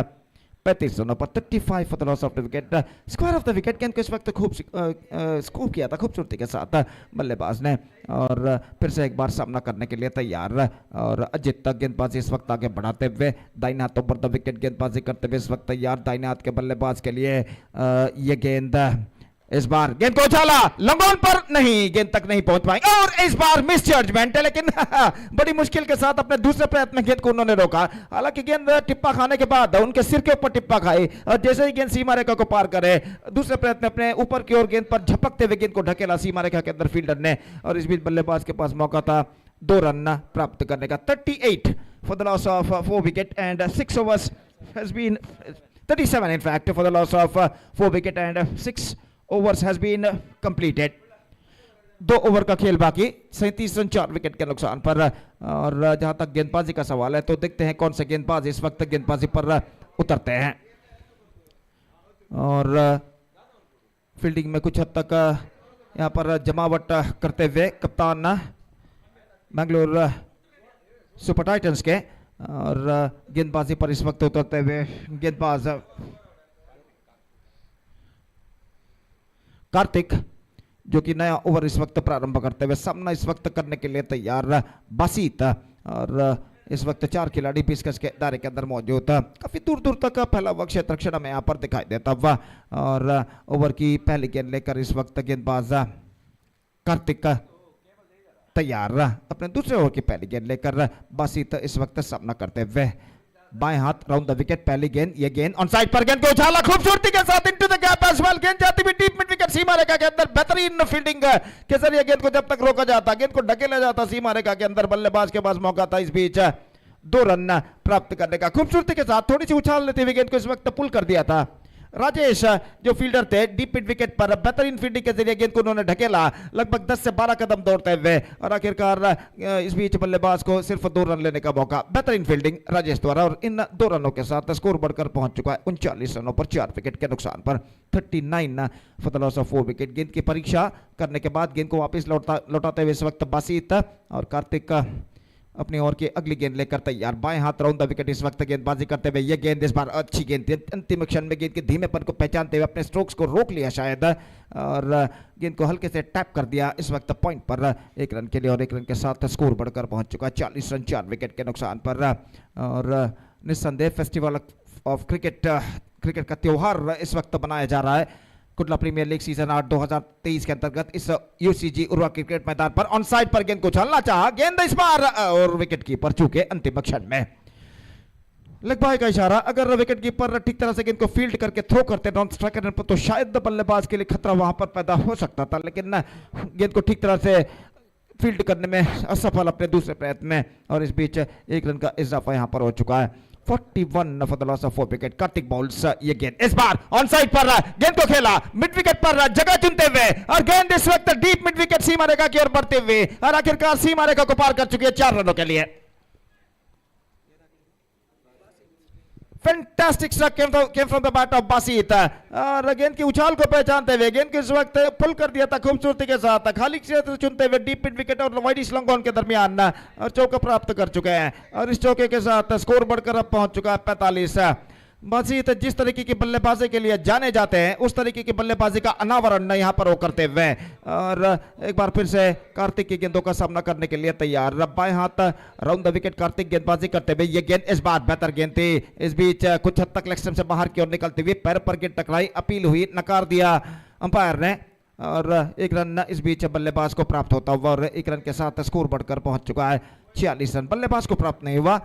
35 रनों पर 35 for the loss of the wicket. Square of the wicket गेंद को इस वक्त खूब स्कोर किया था खूबसूरती के साथ बल्लेबाज ने और फिर से एक बार सामना करने के लिए तैयार और अजित तक गेंदबाजी इस वक्त आगे बढ़ाते हुए दाहिने हाथ पर द विकेट गेंदबाजी करते हुए इस वक्त तैयार दाहिने हाथ के बल्लेबाज के लिए ये गेंद इस बार गेंद को उछाला लंबोन पर नहीं गेंद तक नहीं पहुंच पाई और इस बार मिस जजमेंट है लेकिन बड़ी मुश्किल के साथ अपने दूसरे प्रयत्न में गेंद को उन्होंने रोका। हालांकि गेंद टिप्पा खाने के बाद उनके सिर के ऊपर टिप्पा खाई और जैसे ही गेंद सीमा रेखा को पार करे दूसरे प्रयत्न अपने ऊपर की ओर गेंद पर झपकते हुए गेंद को ढकेला सीमा रेखा के अंदर फील्डर ने और इस बीच बल्लेबाज के पास मौका था 2 रन प्राप्त करने का। 38 for the loss of 4 wicket and 6 overs has been 37 in fact for the loss of 4 wicket and 6 overs has been completed। 2 over का खेल बाकी 37 रन 4 विकेट के नुकसान पर और जहां तक गेंदबाजी का सवाल है तो देखते हैं कौन से गेंदबाज इस वक्त गेंदबाजी पर उतरते हैं और फील्डिंग में कुछ हद तक यहां पर जमावट करते हुए कप्तान मैंगलोर सुपर टाइटंस के और गेंदबाजी पर इस वक्त उतरते हुए गेंदबाज कार्तिक जो कि नया ओवर इस वक्त प्रारंभ करते हुए सामना इस वक्त करने के लिए तैयार बासीत और इस वक्त 4 खिलाड़ी 20 गज के दायरे के अंदर मौजूद काफी दूर दूर तक फैला हुआ क्षेत्र क्षण में यहाँ पर दिखाई देता हुआ और ओवर की पहली गेंद लेकर इस वक्त गेंदबाज कार्तिक तैयार अपने दूसरे ओवर की पहली गेंद लेकर बासीत इस वक्त सामना करते हुए बाएं हाथ राउंड द विकेट पहली गेंद ये गेंद ऑन साइड पर गेंद को उछाला खूबसूरती के साथ into the gap as well गेंद जाती हुई डीप मिड विकेट सीमा रेखा के अंदर बेहतरीन फील्डिंग के जरिए गेंद को जब तक रोका जाता गेंद को ढकेला जाता सीमा रेखा के अंदर बल्लेबाज के पास मौका था इस बीच 2 रन प्राप्त करने का। खूबसूरती के साथ थोड़ी सी उछाल लेते हुए गेंद को इस वक्त पुल कर दिया था राजेश जो फील्डर थे डीप मिड विकेट पर बेहतरीन फील्डिंग के जरिए गेंद को उन्होंने ढकेला लगभग 10 से 12 कदम दौड़ते हुए और आखिरकार इस बीच बल्लेबाज को सिर्फ 2 रन लेने का मौका। बेहतरीन फील्डिंग राजेश द्वारा और इन 2 रनों के साथ स्कोर बढ़कर पहुंच चुका है 39 रनों पर 4 विकेट के नुकसान पर 39 for the loss of 4 wicket. गेंद की परीक्षा करने के बाद गेंद को वापस लौटाते हुए इस वक्त बासीत और कार्तिक अपनी ओर की अगली गेंद लेकर तैयार बाएं हाथ राउंड द विकेट इस वक्त गेंदबाजी करते हुए ये गेंद इस बार अच्छी गेंद थी अंतिम क्षण में गेंद के धीमेपन को पहचानते हुए अपने स्ट्रोक्स को रोक लिया शायद और गेंद को हल्के से टैप कर दिया इस वक्त पॉइंट पर 1 रन के लिए और 1 रन के साथ स्कोर बढ़कर पहुंच चुका है 40 रन 4 विकेट के नुकसान पर और निस्संदेह फेस्टिवल ऑफ क्रिकेट का त्योहार इस वक्त बनाया जा रहा है कुटला प्रीमियर लीग सीजन 8 2023 के अंतर्गत इस यूसीजी उर्वा क्रिकेट मैदान पर ऑन साइड पर गेंद को उछालना चाहा गेंद इस बार और विकेट कीपर चूके अंतिम क्षण में लेग बाय का इशारा अगर विकेट कीपर ठीक तरह से गेंद को फील्ड करके थ्रो करते नॉन स्ट्राइकर पर तो शायद बल्लेबाज के लिए खतरा वहां पर पैदा हो सकता था लेकिन गेंद को ठीक तरह से फील्ड करने में असफल अपने दूसरे प्रयत्न में और इस बीच 1 रन का इजाफा यहां पर हो चुका है 41 for the loss of 4 wicket. Kartik balls ये गेंद इस बार ऑन साइड पर गेंद को खेला मिड विकेट पर जगह चुनते हुए और गेंद इस वक्त डीप मिड विकेट सीमा रेखा की ओर बढ़ते हुए और आखिरकार सीमा रेखा को पार कर चुकी है 4 रनों के लिए। Fantastic strike came from the bat of Basit और गेंद की उछाल को पहचानते हुए गेंद को इस वक्त पुल कर दिया था खूबसूरती के साथ खाली क्षेत्र चुनते हुए डीप मिड विकेट और वाइड स्लॉन्ग ऑन के दरमियान और चौका प्राप्त कर चुके हैं और इस चौके के साथ स्कोर बढ़कर अब पहुंच चुका है 45। बासीत जिस तरीके की बल्लेबाजी के लिए जाने जाते हैं उस तरीके की बल्लेबाजी का अनावरण यहाँ पर वो करते हुए और एक बार फिर से कार्तिक की गेंदों का सामना करने के लिए तैयार बाएं हाथ राउंड द विकेट कार्तिक गेंदबाजी करते हुए ये गेंद इस बार बेहतर गेंद थी इस बीच कुछ हद तक लेग स्टंप से बाहर की ओर निकलती हुई पैर पर गेंद टकराई अपील हुई नकार दिया अंपायर ने और 1 रन इस बीच बल्लेबाज को प्राप्त होता हुआ और 1 रन के साथ स्कोर बढ़कर पहुंच चुका है 46 रन। बल्लेबाज को प्राप्त नहीं हुआ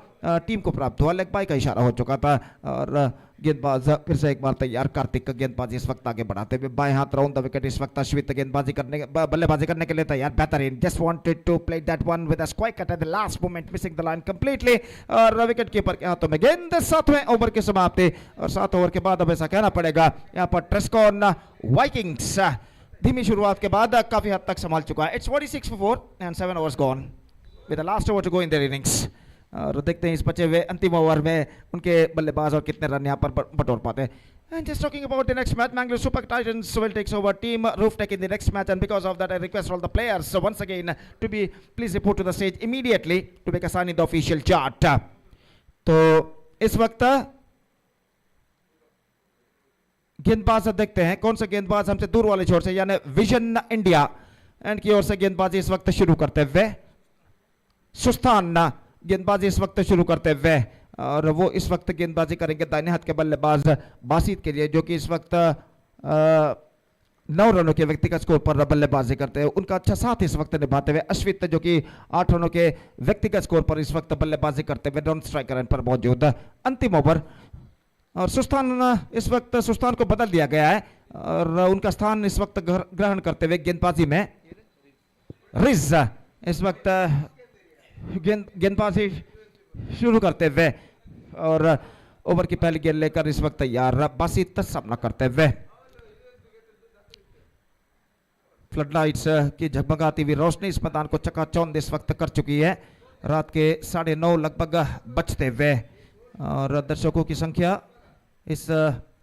टीम को प्राप्त हुआ लेग बाय का इशारा हो चुका था और गेंदबाज फिर से एक बार तैयार कार्तिक का गेंदबाजी इस वक्त आगे बढ़ाते हुए बाएं हाथ राउंड द विकेट इस वक्त अश्वित गेंदबाजी करने बल्लेबाजी करने के लिए तैयार बेहतरीन just wanted to play that one with a square cut at the last moment missing the line completely और विकेट कीपर के हाथों में गेंद 7वें ओवर की समाप्ति और 7 ओवर के बाद अब ऐसा कहना पड़ेगा यहाँ पर ट्रेस्कॉन वाइकिंग्स धीमी शुरुआत के बाद काफी हद तक संभाल चुका है. It's 46 for 4 and 7 overs gone with the last over to go in their innings. और देखते हैं इस बचे हुए अंतिम ओवर में उनके बल्लेबाज और कितने रन यहाँ पर बटोर पाते हैं. And just talking about the next match, Mangalore Super Titans will take over Team Rooftech in the next match, and because of that I request all the players once again to be please report to the stage immediately to make a sign in the official chart. तो इस वक्त गेंदबाज देखते हैं कौन सा गेंदबाज हमसे दूर वाले छोर से यानी विजन इंडिया एंड की ओर से गेंदबाजी इस वक्त शुरू करते हुए. सुस्तान गेंदबाजी इस वक्त शुरू करते हुए और वो इस वक्त गेंदबाजी करेंगे दाहिने हाथ के बल्लेबाज बासित के लिए जो कि इस वक्त 9 रनों के व्यक्तिगत स्कोर पर बल्लेबाजी करते हैं. उनका अच्छा साथ इस वक्त निभाते हुए अश्वित जो कि 8 रनों के व्यक्तिगत स्कोर पर इस वक्त बल्लेबाजी करते हुए नॉन स्ट्राइकर रन पर मौजूद. अंतिम ओवर और सुस्तान को बदल दिया गया है और उनका स्थान इस वक्त ग्रहण करते हुए गेंदबाजी में रिज इस वक्त गेंदबाजी शुरू करते हुए और ओवर की पहली गेंद लेकर इस वक्त तैयार बासित सामना करते हुए. फ्लडलाइट्स की झगमगाती हुई रोशनी इस मैदान को चकाचौंध इस वक्त कर चुकी है. रात के 9:30 लगभग बजते हुए और दर्शकों की संख्या इस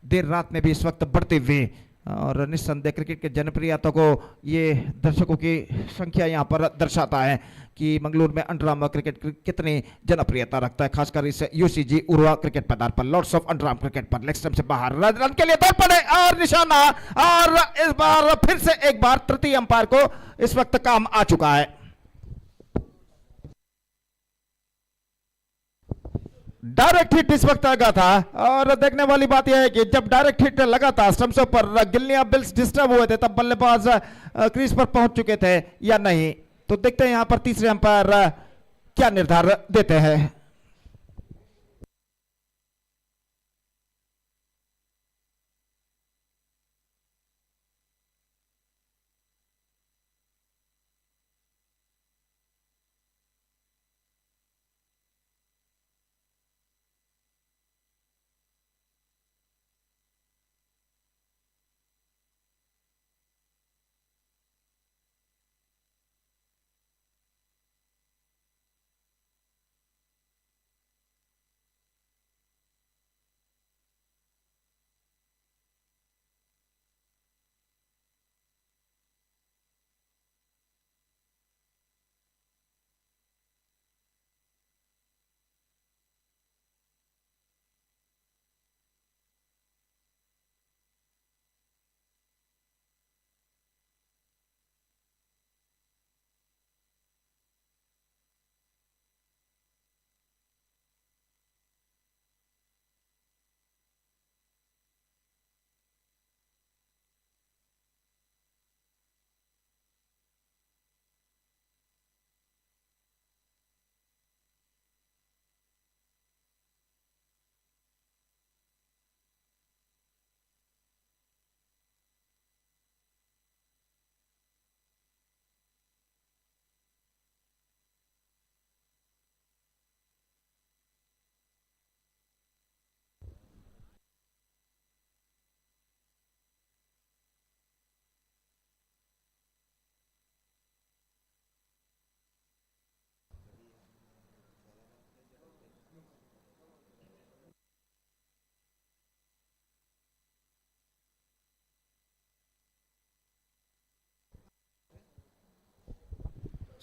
देर रात में भी इस वक्त बढ़ती हुई और निस्संदेह क्रिकेट के जनप्रियता को ये दर्शकों की संख्या यहाँ पर दर्शाता है कि मंगलूर में अंडरआर्म क्रिकेट कितनी जनप्रियता रखता है, खासकर इस यूसीजी उर्वा क्रिकेट मैदान पर. लॉर्ड्स ऑफ अंडरआर्म क्रिकेट पर लेग स्टंप से बाहर रन के लिए दौड़ पड़े और निशाना और इस बार फिर से एक बार तृतीय अंपायर को इस वक्त काम आ चुका है. डायरेक्ट हिट इस वक्त लगा था और देखने वाली बात यह है कि जब डायरेक्ट हिट लगा था स्टंप्सों पर गिल्लियां बिल्स डिस्टर्ब हुए थे तब बल्लेबाज क्रीज पर पहुंच चुके थे या नहीं. तो देखते हैं यहां पर तीसरे अंपायर क्या निर्धार देते हैं.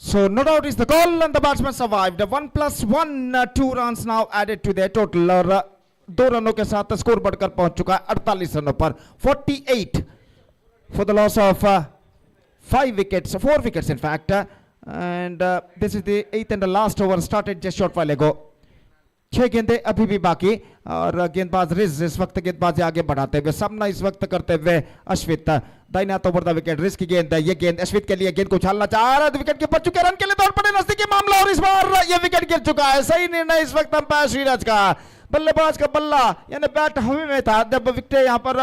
So no doubt is the goal and the batsman survived. 1+1 2 runs now added to their total. और 2 रनों के साथ स्कोर बढ़कर पहुंच चुका है 48 रनों पर. 48 for the loss of 4 wickets in fact. And this is the 8th and the last over started just short while ago. 6 गेंदें अभी भी बाकी और गेंदबाज रिज इस वक्त गेंदबाजी आगे बढ़ाते हुए सामना इस वक्त करते हुए अश्वित दाहिने हाथ ओवर द विकेट. रिज की गेंद, ये गेंद अश्वित के लिए, गेंद को उछालना चाह रहा है, विकेट के ऊपर चुके, रन के लिए दौड़ पड़े, नजदीकी मामला और इस बार ये विकेट गिर चुका है. सही निर्णय इस वक्त अंपायर श्रीराज का. बल्लेबाज का बल्ला यानी बैट हवा में था जब विकेट यहाँ पर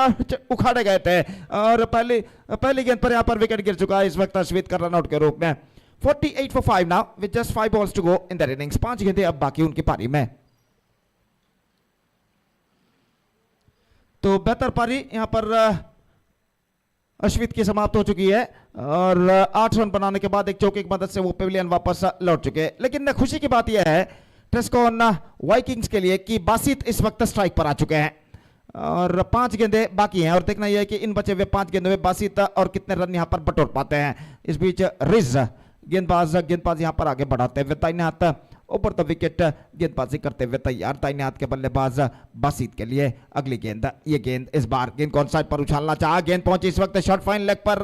उखाड़े गए थे और पहली गेंद पर यहाँ पर विकेट गिर चुका है इस वक्त अश्वित का रन आउट के रूप में. 48 for 5 now with just 5 balls to go in their innings. 5 गेंदें अब बाकी उनकी पारी में. तो बेहतर पारी यहाँ पर अश्वित की समाप्त हो चुकी है और 8 रन बनाने के बाद एक चौके की मदद से वो पेविलियन वापस लौट चुके हैं। लेकिन खुशी की बात यह है ट्रेस्कॉन वाइकिंग्स के लिए कि बासित इस वक्त स्ट्राइक पर आ चुके हैं और 5 गेंदें बाकी हैं और देखना यह है कि इन बचे हुए 5 गेंदों में बासित और कितने रन यहां पर बटोर पाते हैं। इस बीच रिज गेंदबाज यहां पर आगे बढ़ाते हुए दाहिने हाथ ऊपर द विकेट गेंदबाजी करते हुए तैयार। दाहिने हाथ के बल्लेबाज बासित के लिए अगली गेंद, ये गेंद इस बार गेंद कौन साइड पर उछालना चाहा, गेंद पहुंची इस वक्त शॉर्ट फाइन लेग पर,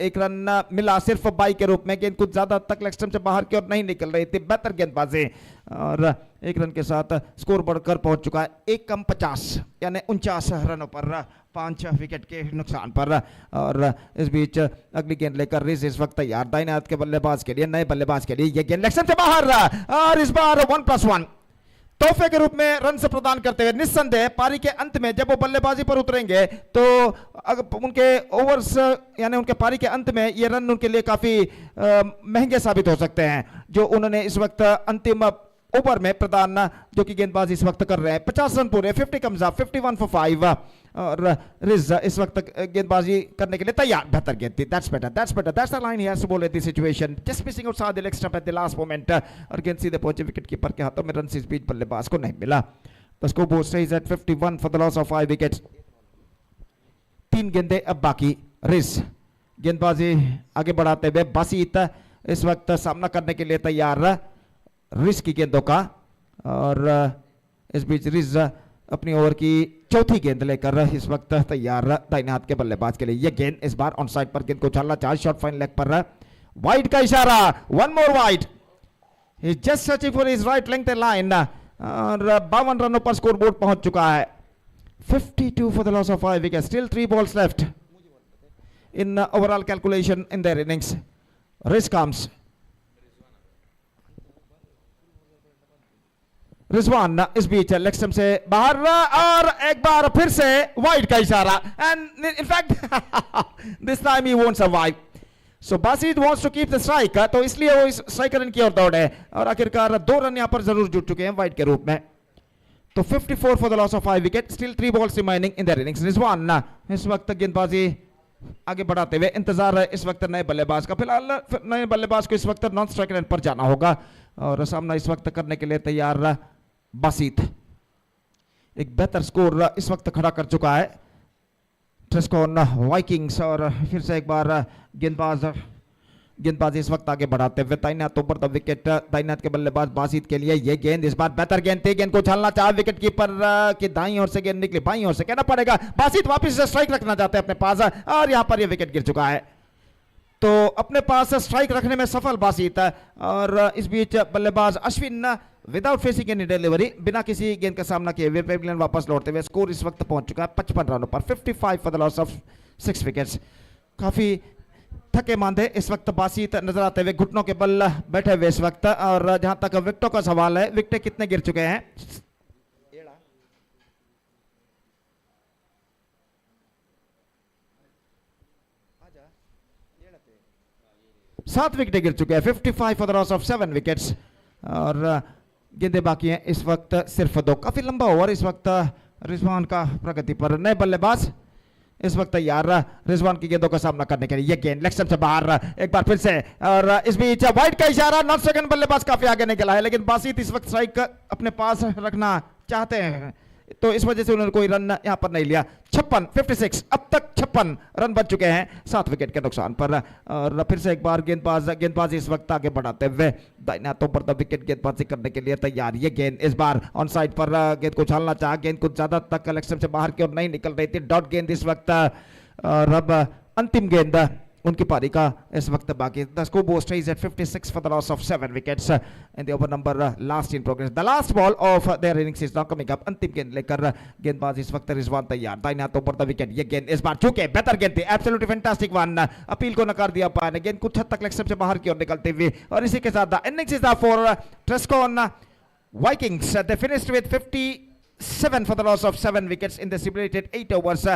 1 रन मिला सिर्फ बाई के रूप में। गेंद कुछ ज्यादा तक लेग स्टंप से बाहर की ओर नहीं निकल रही थी, बेहतर गेंदबाजी और 1 रन के साथ स्कोर बढ़कर पहुंच चुका है 1 कम 50 यानी 49 रनों पर 5 विकेट के नुकसान पर। और इस बीच अगली गेंद लेकर रिज इस वक्त तैयार। दाहिने हाथ के बल्लेबाज के लिए, नए बल्लेबाज के लिए ये गेंद लेग स्टंप से बाहर और इस बार 1+1 तोहफे के रूप में रन से प्रदान करते हुए निस्संदेह पारी के अंत में जब वो बल्लेबाजी पर उतरेंगे तो उनके ओवर्स यानी उनके पारी के अंत में ये रन उनके लिए काफी महंगे साबित हो सकते हैं जो उन्होंने इस वक्त अंतिम ओवर में प्रदान जो कि गेंदबाज इस वक्त कर रहे हैं। 50 रन पूरे, 50 कम्स अप, 51 for 5 और रिज इस वक्त गेंदबाजी करने के लिए तैयार। बेहतर गेंद थी, that's better, that's the line he has to bowl at this situation, just missing outside the leg stump at the last moment और गेंद सीधे पहुंचे विकेट कीपर के हाथों में। रन इस बीच बल्लेबाज को नहीं मिला। The scoreboard stands at 51 for the loss of 5 wickets. 3 गेंदें अब बाकी। रिज गेंदबाजी आगे बढ़ाते हुए, बासित इस वक्त सामना करने के लिए तैयार रिज की गेंदों का और इस बीच रिज अपनी ओवर की चौथी गेंद लेकर इस वक्त तैयार दाहिने हाथ के बल्लेबाज के लिए। यह गेंद इस बार ऑन साइड पर गेंद को उछालना चाहे, शॉर्ट फाइन लेग पर, वाइड का इशारा, 1 more wide, he just searching for his right length line और 52 रनों पर स्कोर बोर्ड पहुंच चुका है। 52 for the loss of 5 wicket, still 3 balls left in overall calculation in their innings. Ridge comes, Rizwan इस बीच लेग स्टंप से बाहर और एक बार फिर से वाइड का इशारा and in fact this time he won't survive. So Basit wants to keep the strike, तो इसलिए वो इस स्ट्राइक रन की ओर दौड़े और आखिरकार 2 रन यहां पर जरूर जुट चुके हैं वाइड के रूप में। तो 54 for the loss of 5 wicket, still 3 balls remaining in their innings. Rizwan इस वक्त गेंदबाजी आगे बढ़ाते हुए, इंतजार है इस वक्त नए बल्लेबाज का। फिलहाल नए बल्लेबाज को इस वक्त नॉन स्ट्राइक रन पर जाना होगा और सामना इस वक्त करने के लिए तैयार बासित। एक बेहतर स्कोर इस वक्त खड़ा कर चुका है ट्रेस्कॉन वाइकिंग्स और फिर से एक बार गेंदबाज इस वक्त आगे बढ़ाते हुए दाहिने हाथ ऊपर द विकेट। दाहिने हाथ के बल्लेबाज बासित के लिए ये गेंद इस बार बेहतर गेंद थी, गेंद को उछालना चाहा विकेट कीपर की दाईं ओर से गेंद निकली, बाईं ओर से कहना पड़ेगा। बासित वापस स्ट्राइक रखना चाहते हैं अपने पास और यहां पर ये विकेट गिर चुका है। तो अपने पास स्ट्राइक रखने में सफल बासित और इस बीच बल्लेबाज Ashwin without facing any delivery, बिना किसी गेंद का सामना किए हुए पेविलियन वापस लौटते हुए स्कोर इस वक्त पहुंच चुका है 55 रनों पर, 55 for the loss of 6 wickets. काफी थके मांदे इस वक्त बासित नजर आते हुए, घुटनों के बल बैठे हुए इस वक्त। और जहां तक विकेटों का सवाल है, विकेटें कितने गिर चुके हैं? 7 विकेटें गिर चुके हैं, 55 for the loss of 7 wickets और गेंदें बाकी हैं इस वक्त सिर्फ 2। काफी लंबा ओवर इस वक्त रिजवान का प्रगति पर। नए बल्लेबाज इस वक्त तैयार रिजवान की गेंदों का सामना करने के लिए। ये गेंद लेग स्टंप से बाहर एक बार फिर से और इस बीच वाइड का इशारा। नॉन सेकंड बल्लेबाज काफी आगे निकला है लेकिन बासित इस वक्त स्ट्राइक अपने पास रखना चाहते हैं तो इस वजह से उन्होंने कोई रन यहां पर नहीं लिया। 56 अब तक 56 रन बच चुके हैं 7 विकेट के नुकसान पर। और फिर से एक बार गेंदबाज इस वक्त आगे बढ़ाते हुए दाहिने हाथों पर द विकेट गेंदबाजी करने के लिए तैयार। ये गेंद इस बार ऑन साइड पर गेंद को उछालना चाहा, गेंद कुछ ज्यादा तक कलेक्शन से बाहर की ओर नहीं निकल रही थी। डॉट गेंद इस वक्त और अब अंतिम गेंद उनकी पारी का इस वक्त बाकी। The scoreboard stands at 56 for the loss of 7 wickets in the over number last in progress. The last ball of their innings is now coming up. अंतिम गेंद लेकर गेंदबाज इस वक्त रिजवान तैयार। दाहिने हाथों पर द विकेट। ये गेंद इस बार चूके बेहतर गेंद थी, एब्सोल्युटली फैंटास्टिक वन। अपील को नकार दिया पाया ने, गेंद कुछ हद तक लेग स्टंप से बाहर की ओर निकलते हुए और इसी के साथ the innings is the for Trescon Vikings. They finished with 57 for the loss of 7 wickets in the stipulated 8 overs.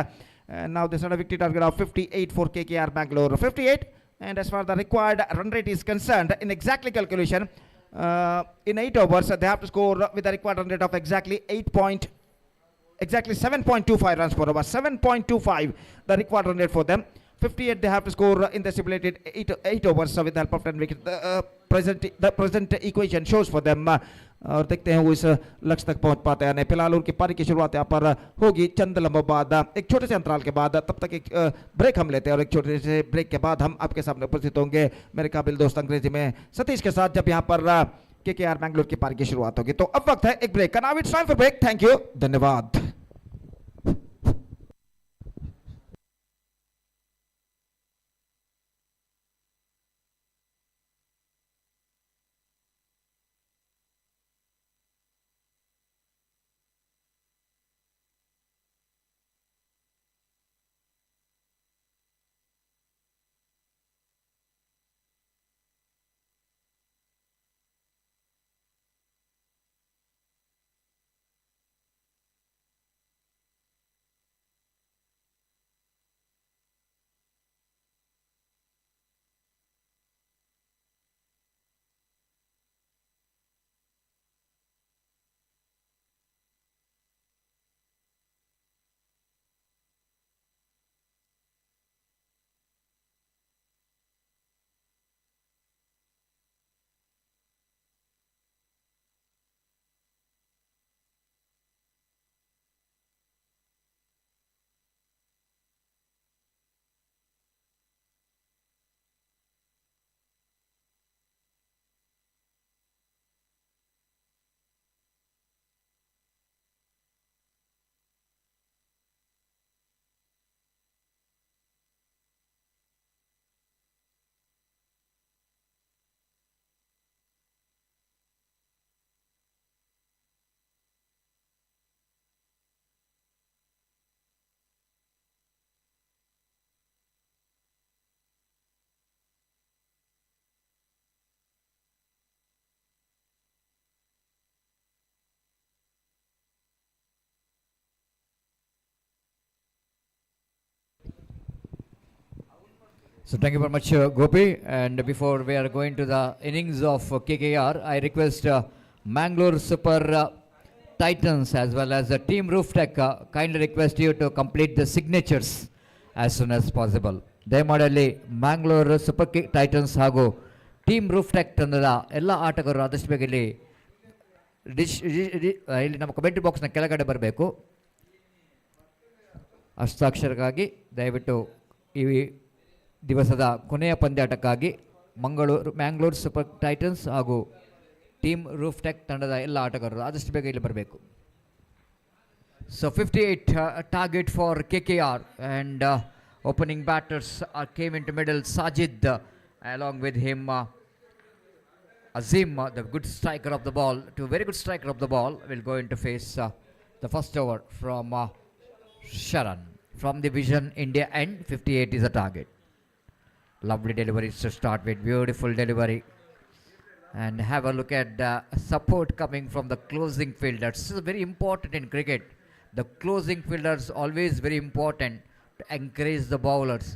And now they set a victory target of 58 for KKR Bangalore. 58, and as far as the required run rate is concerned, in exactly calculation, in 8 overs, they have to score with a required run rate of exactly 7.25 runs per over. 7.25, the required run rate for them. 58 they have to score in the stipulated 8 overs with the help of 10 wickets. The present equation shows for them. और देखते हैं वो इस लक्ष्य तक पहुंच पाते हैं नहीं. फिलहाल उनकी पारी की शुरुआत यहाँ पर होगी चंद लम्हों बाद, एक छोटे से अंतराल के बाद. तब तक एक ब्रेक हम लेते हैं और एक छोटे से ब्रेक के बाद हम आपके सामने उपस्थित होंगे मेरे काबिल दोस्त अंग्रेजी में सतीश के साथ, जब यहाँ पर केकेआर बैंगलोर की पारी की शुरुआत होगी. तो अब वक्त है एक ब्रेक का. Now it's time for break. Thank you, धन्यवाद. So thank you very much, Gopi. And before we are going to the innings of KKR, I request Mangalore Super Titans as well as the Team Roof Tech kindly request you to complete the signatures as soon as possible. ದಯಮಾಡಿ Mangalore super Titans ಹಾಗೂ team roof tech ತಂಡದ ಎಲ್ಲ ಆಟಗಾರರು ಆದಷ್ಟು ಬೇಗ ಇಲ್ಲಿ ಇಲ್ಲಿ ನಮ್ಮ ಕಮೆಂಟ್ರಿ ಬಾಕ್ಸ್ನ ಕೆಳಗಡೆ ಬರಬೇಕು. ಹಸ್ತಾಕ್ಷರಕ್ಕಾಗಿ ದಯವಿಟ್ಟು ಈ ದಿವಸದ ಕೊನೆಯ ಪಂದ್ಯಾಟಕ್ಕಾಗಿ ಮ್ಯಾಂಗ್ಳೂರ್ ಸೂಪರ್ ಟೈಟನ್ಸ್ ಹಾಗೂ ಟೀಮ್ ರೂಫ್ ಟೆಕ್ ತಂಡದ ಎಲ್ಲ ಆಟಗಾರರು ಆದಷ್ಟು ಬೇಗ ಇಲ್ಲಿ ಬರಬೇಕು. So 58 target for KKR and opening batters came into middle. Sajid along with him Azim, the good striker of the ball, very good striker of the ball, will go into face the first over from Sharan from the Vision India end. 58 is the target. Lovely deliveries to start with, beautiful delivery, and have a look at the support coming from the closing fielders. This is very important in cricket. The closing fielders always very important to encourage the bowlers,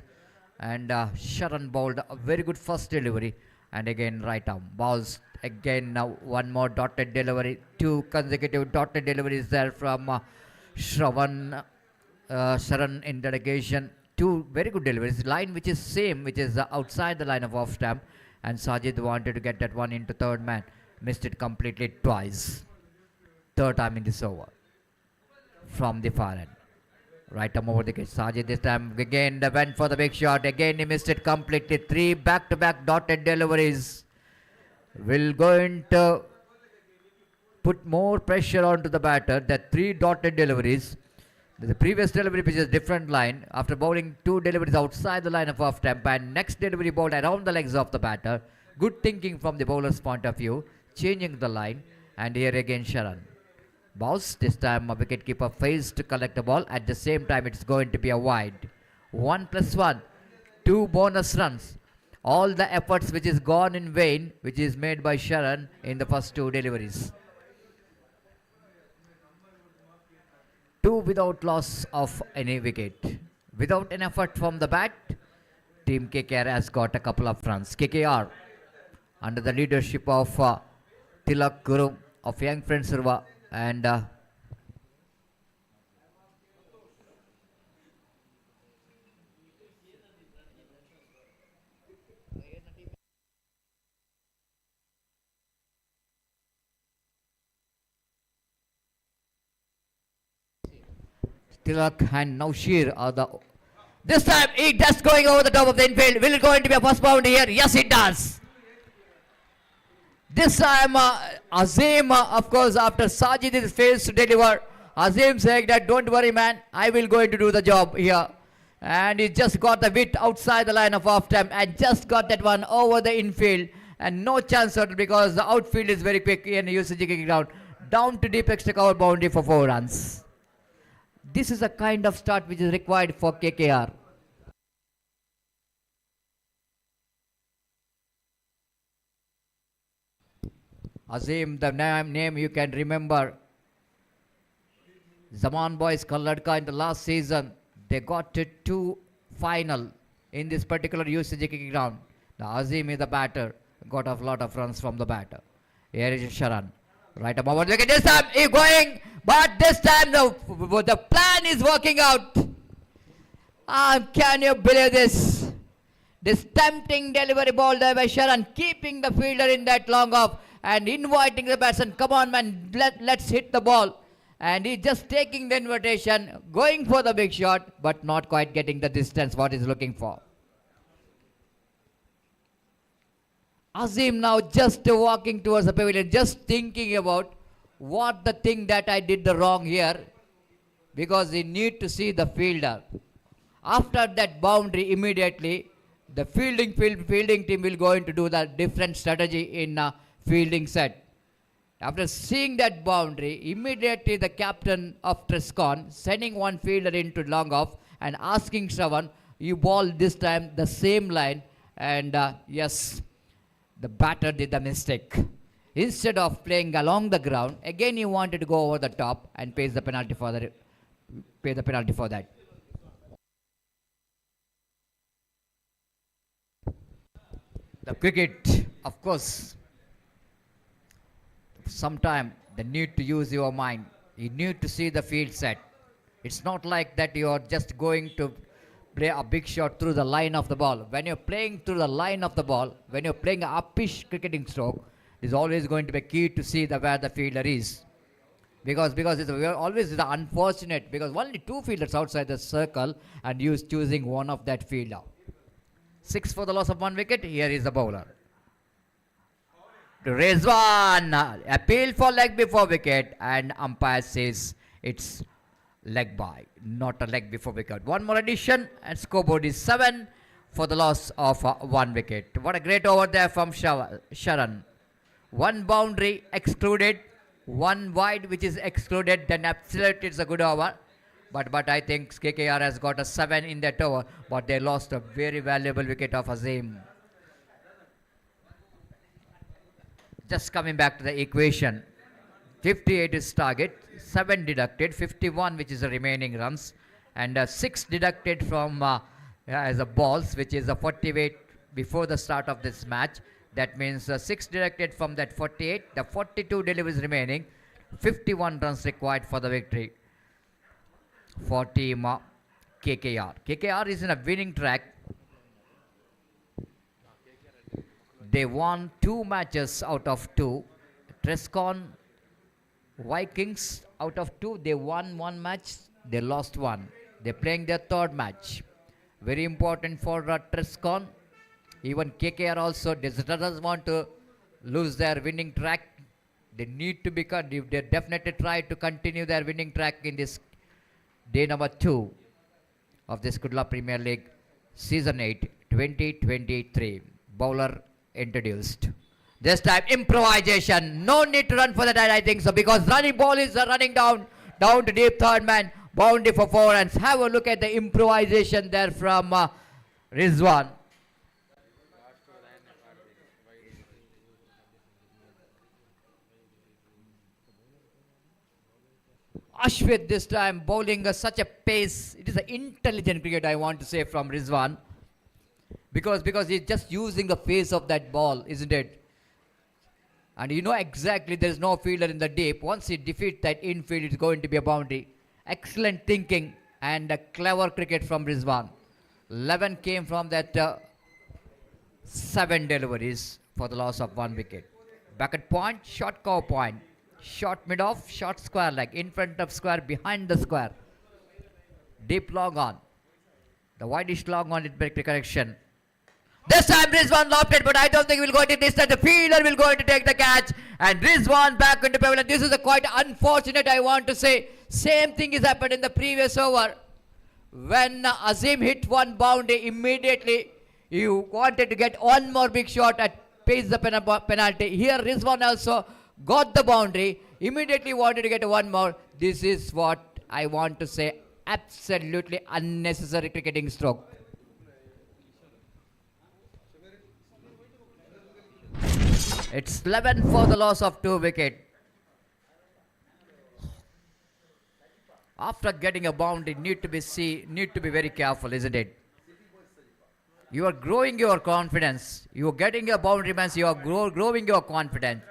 and Sharan bowled a very good first delivery, and again right arm bowls again. Now one more dotted delivery, 2 consecutive dotted deliveries there from Sharan in delegation. 2 very good deliveries, line which is same, which is outside the line of off stamp, and Sajid wanted to get that one into third man, missed it completely twice. Third time in this over from the far end. Right arm over the catch. Sajid this time again went for the big shot. Again he missed it completely. 3 back-to-back dotted deliveries will going to put more pressure onto the batter. The 3 dotted deliveries. The previous delivery which is different line, after bowling 2 deliveries outside the line of off stamp, and next delivery bowled around the legs of the batter. Good thinking from the bowler's point of view, changing the line, and here again Sharan. Bounce, this time a wicketkeeper fails to collect the ball. At the same time it's going to be a wide. 1+1, 2 bonus runs. All the efforts which is gone in vain, which is made by Sharan in the first 2 deliveries. 2 without loss of any wicket. Without an effort from the bat, Team KKR has got a couple of runs. KKR under the leadership of Tilak Guru of Young Friends Surva, and Tilak and Naushir are the. This time it just going over the top of the infield. Will it go into be a first boundary here? Yes, it does. This time Azim, of course, after Sajid is fails to deliver, Azim saying that don't worry, man, I will going to do the job here. And he just got the width outside the line of off time and just got that one over the infield. And no chance at all because the outfield is very quick in UCG kicking ground. Down to deep extra cover boundary for 4 runs. This is a kind of start which is required for KKR. Azim, the name you can remember. Zaman Boys Kalladka in the last season, they got to 2 final in this particular UCG kicking ground. The Azim is the batter, got a lot of runs from the batter. Here is Sharan. Right above one wicket. This time he's going, but this time the plan is working out. Can you believe this? This tempting delivery ball there by Sharan, keeping the fielder in that long off and inviting the batsman. Come on, man, let's hit the ball. And he's just taking the invitation, going for the big shot, but not quite getting the distance what he's looking for. Azim now just walking towards the pavilion, just thinking about what the thing that I did the wrong here, because he need to see the fielder. After that boundary, immediately the fielding team will go into do the different strategy in fielding set. After seeing that boundary, immediately the captain of Triscon sending one fielder into long off and asking Shravan, you ball this time the same line, and yes, the batter did the mistake. Instead of playing along the ground, again he wanted to go over the top and pay the penalty for that. The cricket, of course, sometimes the need to use your mind. You need to see the field set. It's not like that you are just going to play a big shot through the line of the ball. When you're playing through the line of the ball, when you're playing a uppish cricketing stroke, it's always going to be key to see where the fielder is. Because it's always the unfortunate, because only 2 fielders outside the circle and you choosing one of that fielder. 6 for the loss of 1 wicket. Here is the bowler. To Rizwan, appeal for leg before wicket, and umpire says it's leg by, not a leg before wicket. 1 more addition and scoreboard is 7 for the loss of 1 wicket. What a great over there from Sharan. 1 boundary excluded, 1 wide which is excluded, then absolutely it's a good over. But I think KKR has got a 7 in that over, but they lost a very valuable wicket of Azim. Just coming back to the equation, 58 is target, 7 deducted, 51 which is the remaining runs, and 6 deducted from as a balls, which is a 48 before the start of this match. That means 6 deducted from that 48, the 42 deliveries remaining, 51 runs required for the victory for team KKR. KKR is in a winning track. They won 2 matches out of 2. Trescon Vikings out of 2, they won 1 match, they lost 1. They're playing their 3rd match. Very important for Trescon. Even KKR also doesn't want to lose their winning track. They need to they definitely try to continue their winning track in this day number 2 of this Kudla Premier League Season 8 2023. Bowler introduced. This time improvisation. No need to run for that, I think so, because running ball is running down to deep 3rd man. Boundary for 4 runs. Have a look at the improvisation there from Rizwan. Ashwit this time bowling such a pace. It is an intelligent cricket, I want to say, from Rizwan. Because he's just using the face of that ball, isn't it? And you know exactly there is no fielder in the deep. Once he defeats that infield, it's going to be a boundary. Excellent thinking and a clever cricket from Rizwan. 11 came from that 7 deliveries for the loss of 1 wicket. Back at point, short cover point. Short mid-off, short square leg, in front of square, behind the square. Deep long on. The whitish long on it break the correction. This time Rizwan lofted, but I don't think he will go to this time. The fielder will go to take the catch. And Rizwan back into pavilion. This is a quite unfortunate, I want to say. Same thing has happened in the previous over. When Azim hit one boundary, immediately you wanted to get one more big shot at pace the penalty. Here Rizwan also got the boundary. Immediately wanted to get one more. This is what I want to say. Absolutely unnecessary cricketing stroke. It's 11 for the loss of 2 wickets. After getting a boundary, need to be very careful, isn't it? You are growing your confidence. You are getting a boundary, means you are growing your confidence.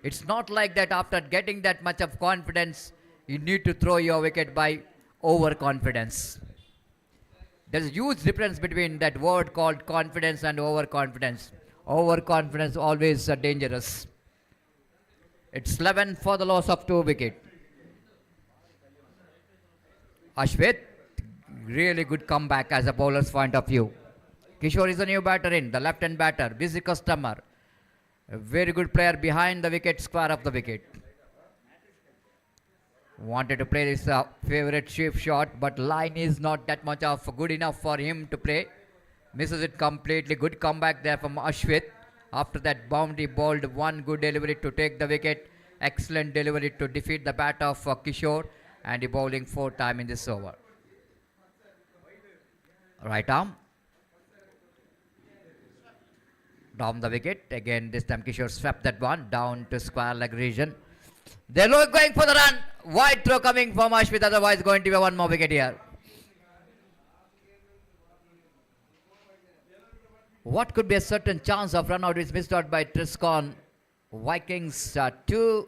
It's not like that after getting that much of confidence, you need to throw your wicket by overconfidence. There's a huge difference between that word called confidence and overconfidence. Overconfidence always dangerous. It's 11 for the loss of 2 wickets. Ashwit, really good comeback as a bowler's point of view. Kishore is a new batter in, the left-hand batter, busy customer. A very good player behind the wicket, square of the wicket. Wanted to play this favorite shift shot, but line is not that much of good enough for him to play. Misses it completely. Good comeback there from Ashwit. After that boundary bowled, one good delivery to take the wicket. Excellent delivery to defeat the bat of Kishore. And he bowling 4 times in this over. Right arm. Down the wicket. Again, this time Kishore swept that one down to square leg region. They're going for the run. Wide throw coming from Ashwit. Otherwise going to be one more wicket here. What could be a certain chance of run out is missed out by Triscon. Vikings 2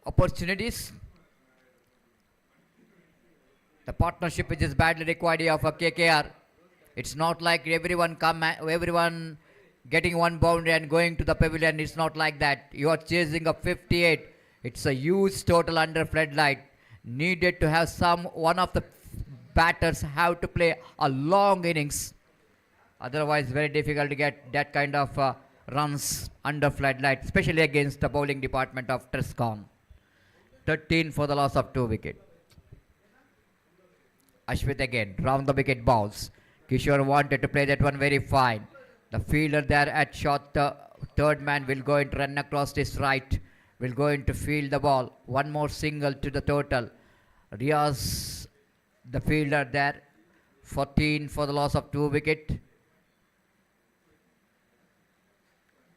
opportunities. The partnership which is badly required here for KKR. It's not like everyone getting one boundary and going to the pavilion. It's not like that. You are chasing a 58. It's a huge total under floodlight. Needed to have one of the batters have to play a long innings. Otherwise, very difficult to get that kind of runs under floodlight, especially against the bowling department of Triscon. 13 for the loss of 2 wickets. Ashwit again, round the wicket balls. Kishore wanted to play that one very fine. The fielder there at short, third man will go and run across his right. Will go in to field the ball. One more single to the total. Riaz, the fielder there. 14 for the loss of 2 wickets.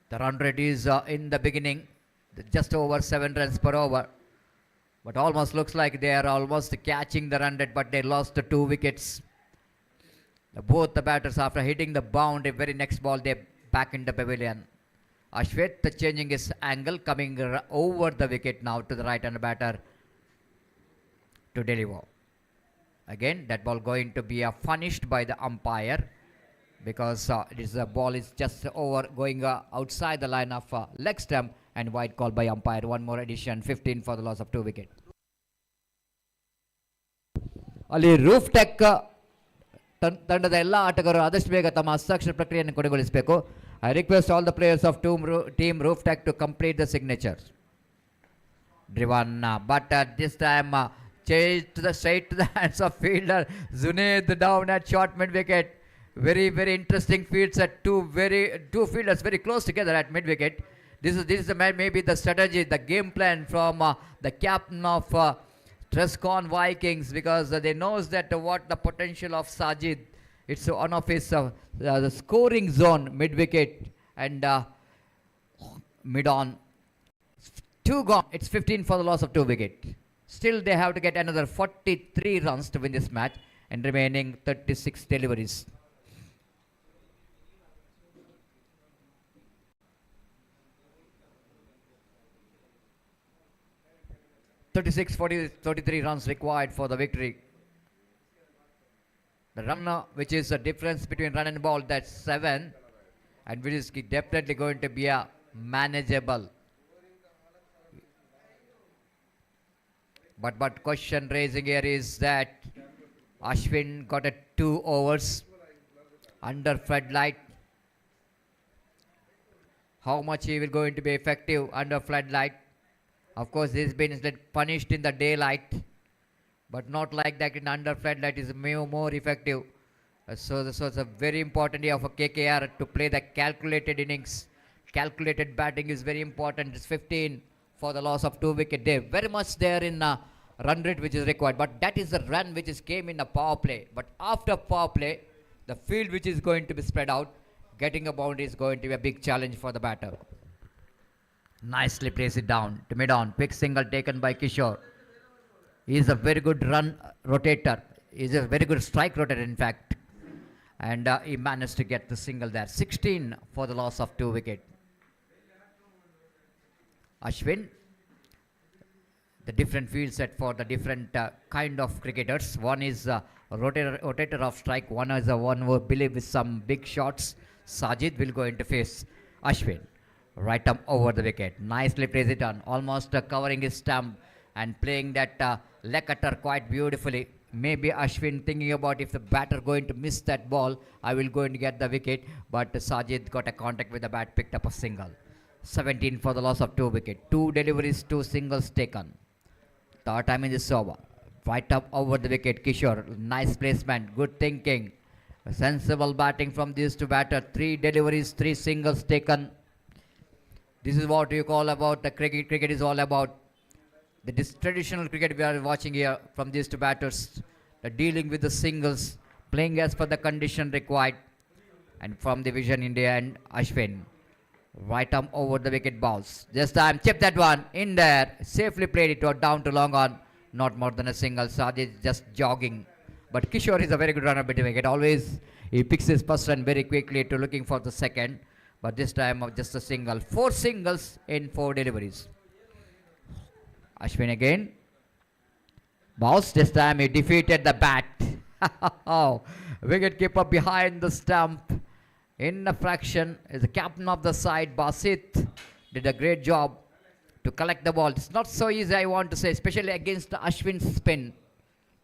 The run rate is in the beginning, just over 7 runs per over. But almost looks like they are almost catching the run rate, but they lost the 2 wickets. Both the batters, after hitting the boundary, very next ball, they back in the pavilion. Ashwit changing his angle, coming over the wicket now to the right-hand batter to deliver. Again, that ball going to be punished by the umpire, because the ball is just going outside the line of leg stump, and wide call by umpire. One more addition, 15 for the loss of 2 wickets. Ali Roof Tech ತಂಡದ ಎಲ್ಲ ಆಟಗಾರರು ಆದಷ್ಟು ಬೇಗ ತಮ್ಮ ಹಸ್ತಾಕ್ಷರ ಪ್ರಕ್ರಿಯೆಯನ್ನು ಕೊನೆಗೊಳಿಸಬೇಕು. I request all the players of team Roof Tech to complete the signatures. Driven, but this time straight to the hands of fielder Zunaid down at short mid wicket. Very, very interesting fields at two fielders very close together at mid wicket. This is maybe the strategy, the game plan from the captain of Triscon Vikings, because they knows that what the potential of Sajid. It's one of his the scoring zone mid wicket and mid on. 2 gone. It's 15 for the loss of 2 wickets. Still they have to get another 43 runs to win this match, and remaining 36 deliveries. (36, 33 runs required for the victory. The run, which is the difference between run and ball, that's 7, and which is definitely going to be a manageable. But question raising here is that Ashwin got a 2 overs under floodlight. How much he will going to be effective under floodlight? Of course, he's been punished in the daylight, but not like that in under floodlight is more effective. So this was a very important year for KKR to play the calculated innings. Calculated batting is very important. It's 15 for the loss of 2 wickets. They're very much there in run rate which is required, but that is the run which is came in the power play. But after power play, the field which is going to be spread out, getting a boundary is going to be a big challenge for the batter. Nicely plays it down to mid-on. Quick single taken by Kishore. He is a very good run rotator. He is a very good strike rotator, in fact. And he managed to get the single there. 16 for the loss of 2 wickets. Ashwin, the different field set for the different kind of cricketers. One is rotator of strike. One is one who believe with some big shots. Sajid will go into face Ashwin. Right arm over the wicket. Nicely plays it on. Almost covering his stump and playing that leg cutter quite beautifully. Maybe Ashwin thinking about if the batter going to miss that ball, I will go and get the wicket. But Sajid got a contact with the bat, picked up a single. 17 for the loss of 2 wickets. 2 deliveries, 2 singles taken. Third time in this over. Right up over the wicket. Kishore, nice placement, good thinking. Sensible batting from these two batters. 3 deliveries, 3 singles taken. This is what you call about the cricket. Cricket is all about. This traditional cricket we are watching here from these two batters. Dealing with the singles, playing as per the condition required. And from the Vision India and Ashwin. Right arm over the wicket balls. This time, chip that one in there. Safely played it down to long on. Not more than a single. Sajid just jogging. But Kishore is a very good runner between wicket. Always he picks his first run very quickly to looking for the second. But this time of just a single. 4 singles in 4 deliveries. Ashwin again. Balls. This time he defeated the bat. Wicket keeper behind the stump. In a fraction is the captain of the side. Basit did a great job to collect the ball. It's not so easy, I want to say, especially against Ashwin's spin.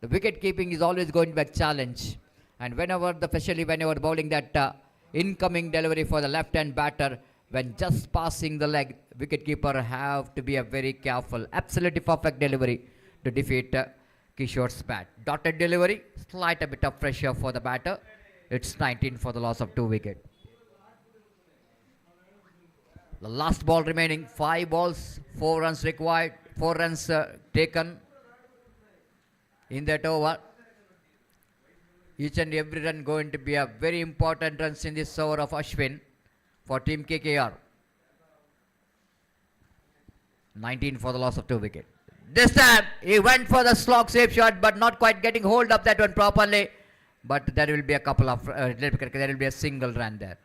The wicket keeping is always going to be a challenge. And especially whenever bowling that incoming delivery for the left-hand batter, when just passing the leg, wicketkeeper have to be a very careful. Absolutely perfect delivery to defeat Kishore's bat. Dotted delivery, slight a bit of pressure for the batter. It's 19 for the loss of 2 wickets. The last ball remaining, 5 balls, 4 runs required, 4 runs taken in that over. Each and every run going to be a very important runs in this over of Ashwin for Team KKR. 19 for the loss of 2 wickets. This time he went for the slog safe shot, but not quite getting hold of that one properly. But there will be a couple of there will be a single run there.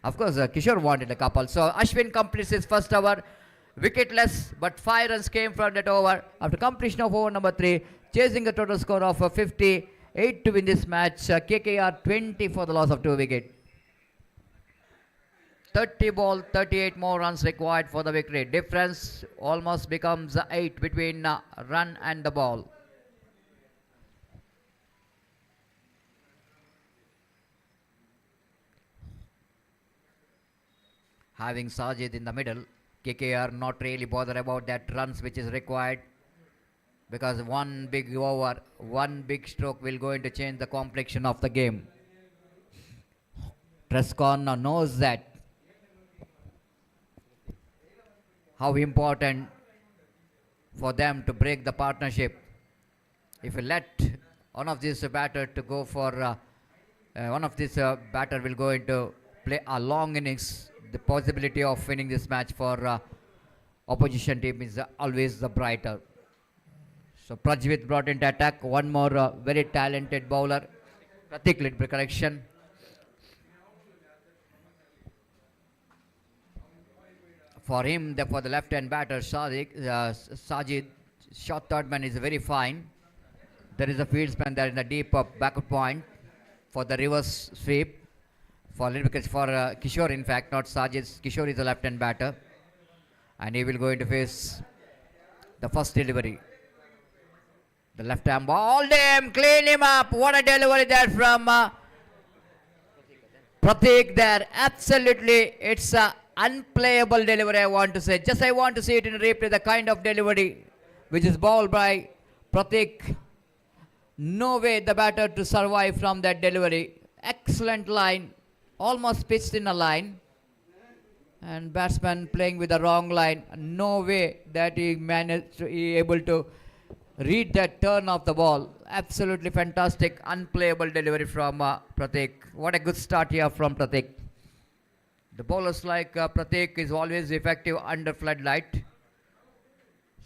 Of course, Kishore wanted a couple. So Ashwin completes his first over, wicketless, but 5 runs came from that over. After completion of over number 3, chasing a total score of 58 to win this match. KKR 20 for the loss of 2 wickets. 30 ball, 38 more runs required for the victory. Difference almost becomes 8 between run and the ball. Having Sajid in the middle, KKR not really bothered about that runs which is required, because one big over, one big stroke will going to change the complexion of the game. Trescon knows that how important for them to break the partnership. If you let one of these batter to go for one of these batter will go into play a long innings, the possibility of winning this match for opposition team is always the brighter. So Prajvit brought into attack. One more very talented bowler, Pratik led correction. For him, for the left-hand batter, Sajid, short third man is very fine. There is a field span there in the deep backward point for the reverse sweep. For Kishore, in fact, not Sajid. Kishore is the left-hand batter, and he will go into face the first delivery. The left arm ball, him, clean him up. What a delivery there from Pratik there. Absolutely, it's a unplayable delivery, I want to say. Just I want to see it in replay, the kind of delivery which is ball by Pratik. No way the batter to survive from that delivery. Excellent line, almost pitched in a line. And batsman playing with the wrong line. No way that he managed to be able to read that turn of the ball. Absolutely fantastic, unplayable delivery from Pratik. What a good start here from Pratik. The bowlers like Pratik is always effective under floodlight.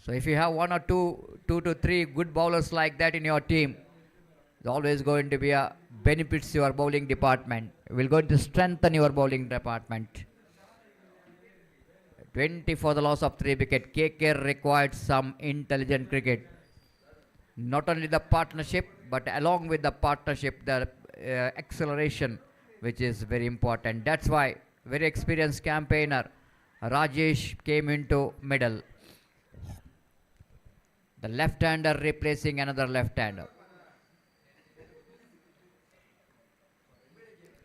So if you have one or two to three good bowlers like that in your team, it's always going to be a benefits your bowling department. Will going to strengthen your bowling department. 20 for the loss of 3 wickets. KK required some intelligent cricket. Not only the partnership, but along with the partnership, the acceleration, which is very important. That's why very experienced campaigner Rajesh came into middle. The left-hander replacing another left-hander.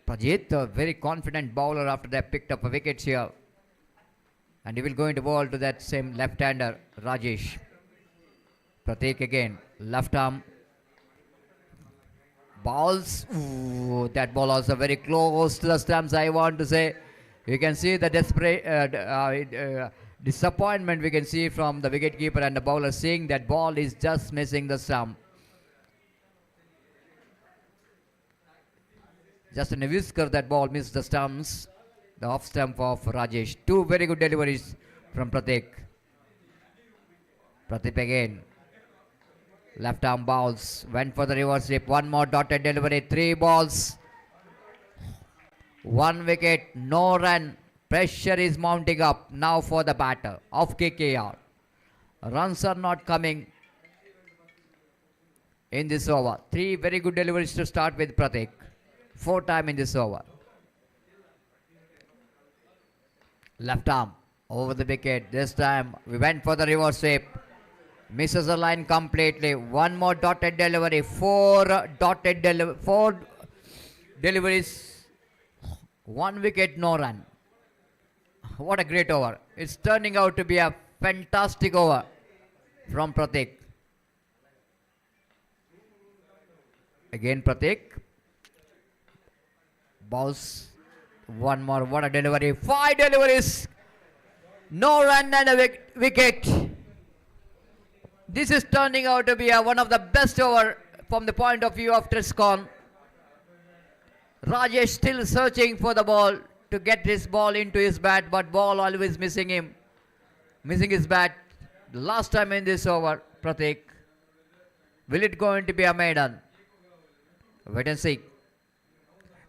Prajit, a very confident bowler after they picked up a wicket here. And he will go into ball to that same left-hander, Rajesh. Pratik again, left arm. Balls. Ooh, that ball also very close to the stumps, I want to say. You can see the disappointment we can see from the wicketkeeper and the bowler, seeing that ball is just missing the stump. Just in a whisker, that ball missed the stumps. The off stump of Rajesh. Two very good deliveries from Pratik. Pratik again. Left arm balls. Went for the reverse sweep. One more dotted delivery. 3 balls. 1 wicket. No run. Pressure is mounting up now for the batter of KKR. Runs are not coming in this over. 3 very good deliveries to start with Pratik. 4 times in this over. Left arm over the wicket. This time we went for the reverse sweep. Misses the line completely. 1 more dotted delivery. 4 deliveries. 1 wicket, no run. What a great over. It's turning out to be a fantastic over from Pratik. Again Pratik. Balls. 1 more. What a delivery. 5 deliveries. No run and a wicket. This is turning out to be one of the best over from the point of view of Triscon. Rajesh still searching for the ball to get his ball into his bat, but ball always missing him. Missing his bat. Last time in this over, Pratik. Will it going to be a maiden? Wait and see.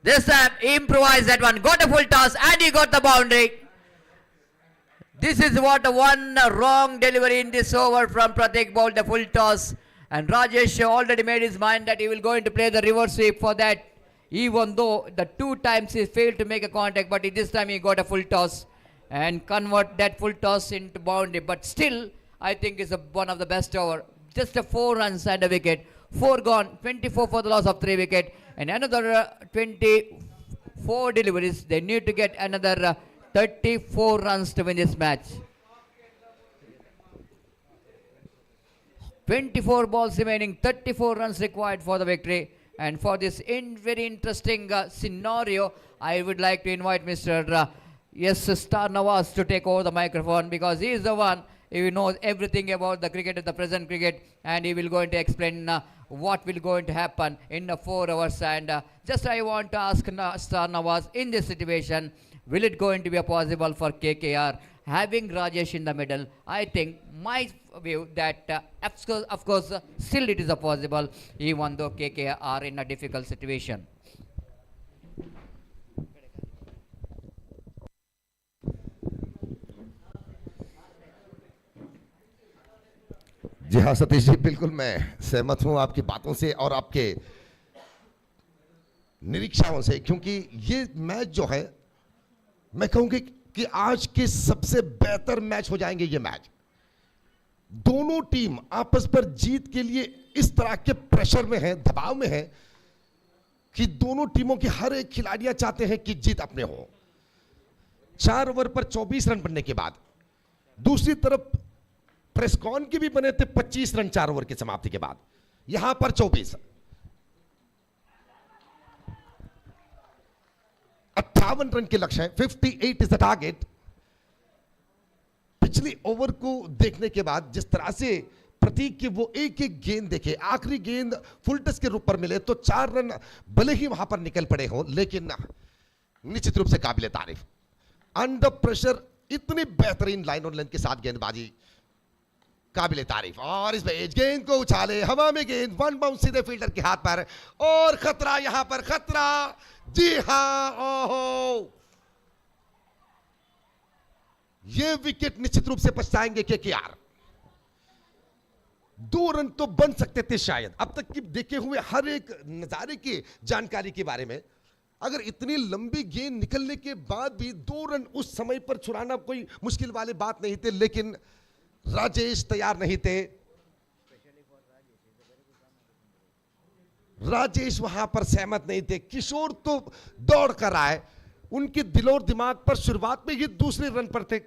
This time he improvised that one. Got a full toss and he got the boundary. This is what one wrong delivery in this over from Pratik. Bowled the full toss. And Rajesh already made his mind that he will going to play the reverse sweep for that. Even though the 2 times he failed to make a contact, but this time he got a full toss and convert that full toss into boundary. But still, I think it's one of the best over. Just a 4 runs and a wicket. 4 gone, 24 for the loss of 3 wicket. And another 24 deliveries. They need to get another 34 runs to win this match. 24 balls remaining, 34 runs required for the victory. And for this very interesting scenario, I would like to invite Mr. Star Nawaz to take over the microphone, because he is the one who knows everything about the cricket, the present cricket, and he will going to explain what will going to happen in the 4 hours. And just I want to ask Star Nawaz, in this situation, will it going to be possible for KKR having Rajesh in the middle? I think my view that of course still it is a possible, even though KKR are in a difficult situation. जी हाँ सतीश जी, बिल्कुल मैं सहमत हूं आपकी बातों से और आपके निरीक्षणों से, क्योंकि ये मैच जो है, मैं कहूंगी कि आज के सबसे बेहतर मैच हो जाएंगे ये मैच। दोनों टीम आपस पर जीत के लिए इस तरह के प्रेशर में है, दबाव में है कि दोनों टीमों की हर एक खिलाड़ियां चाहते हैं कि जीत अपने हो। 4 ओवर पर 24 रन बनने के बाद दूसरी तरफ प्रेस्कॉन के भी बने थे 25 रन 4 ओवर की समाप्ति के बाद, यहां पर 24। 58 रन के लक्ष्य है, 58 इज द टारगेट। पिछले ओवर को देखने के बाद जिस तरह से प्रतीक के वो एक एक गेंद देखे, आखिरी गेंद फुल टच के रूप पर मिले तो 4 रन भले ही वहां पर निकल पड़े हो, लेकिन निश्चित रूप से काबिले तारीफ। अंडर प्रेशर इतनी बेहतरीन लाइन और लेंथ के साथ गेंदबाजी काबिले तारीफ। और इस पे गेंद को उछाले हवा में, गेंद वन बाउंस सीधे फील्डर के हाथ पर, और खतरा, यहां पर खतरा, जी हां, ओहो, ये विकेट निश्चित रूप से पछताएंगे केकेआर। 2 रन तो बन सकते थे शायद। अब तक की देखे हुए हर एक नजारे की जानकारी के बारे में, अगर इतनी लंबी गेंद निकलने के बाद भी 2 रन उस समय पर छुड़ाना कोई मुश्किल वाली बात नहीं थे, लेकिन राजेश तैयार नहीं थे। राजेश वहां पर सहमत नहीं थे। किशोर तो दौड़ कर आए, उनके दिल और दिमाग पर शुरुआत में ही दूसरे रन पर थे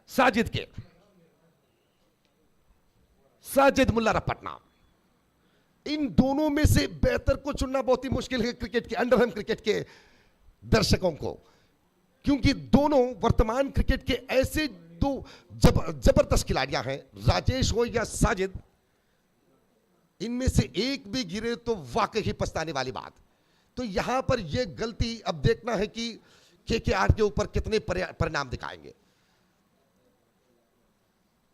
साजिद के, साजिद मुल्लारपटना। इन दोनों में से बेहतर को चुनना बहुत ही मुश्किल है क्रिकेट के, अंडरहम क्रिकेट के दर्शकों को, क्योंकि दोनों वर्तमान क्रिकेट के ऐसे दो जबरदस्त खिलाड़ियां हैं, राजेश हो या साजिद। इनमें से एक भी गिरे तो वाकई ही पछताने वाली बात। तो यहां पर यह गलती अब देखना है कि केकेआर के ऊपर कितने परिणाम दिखाएंगे।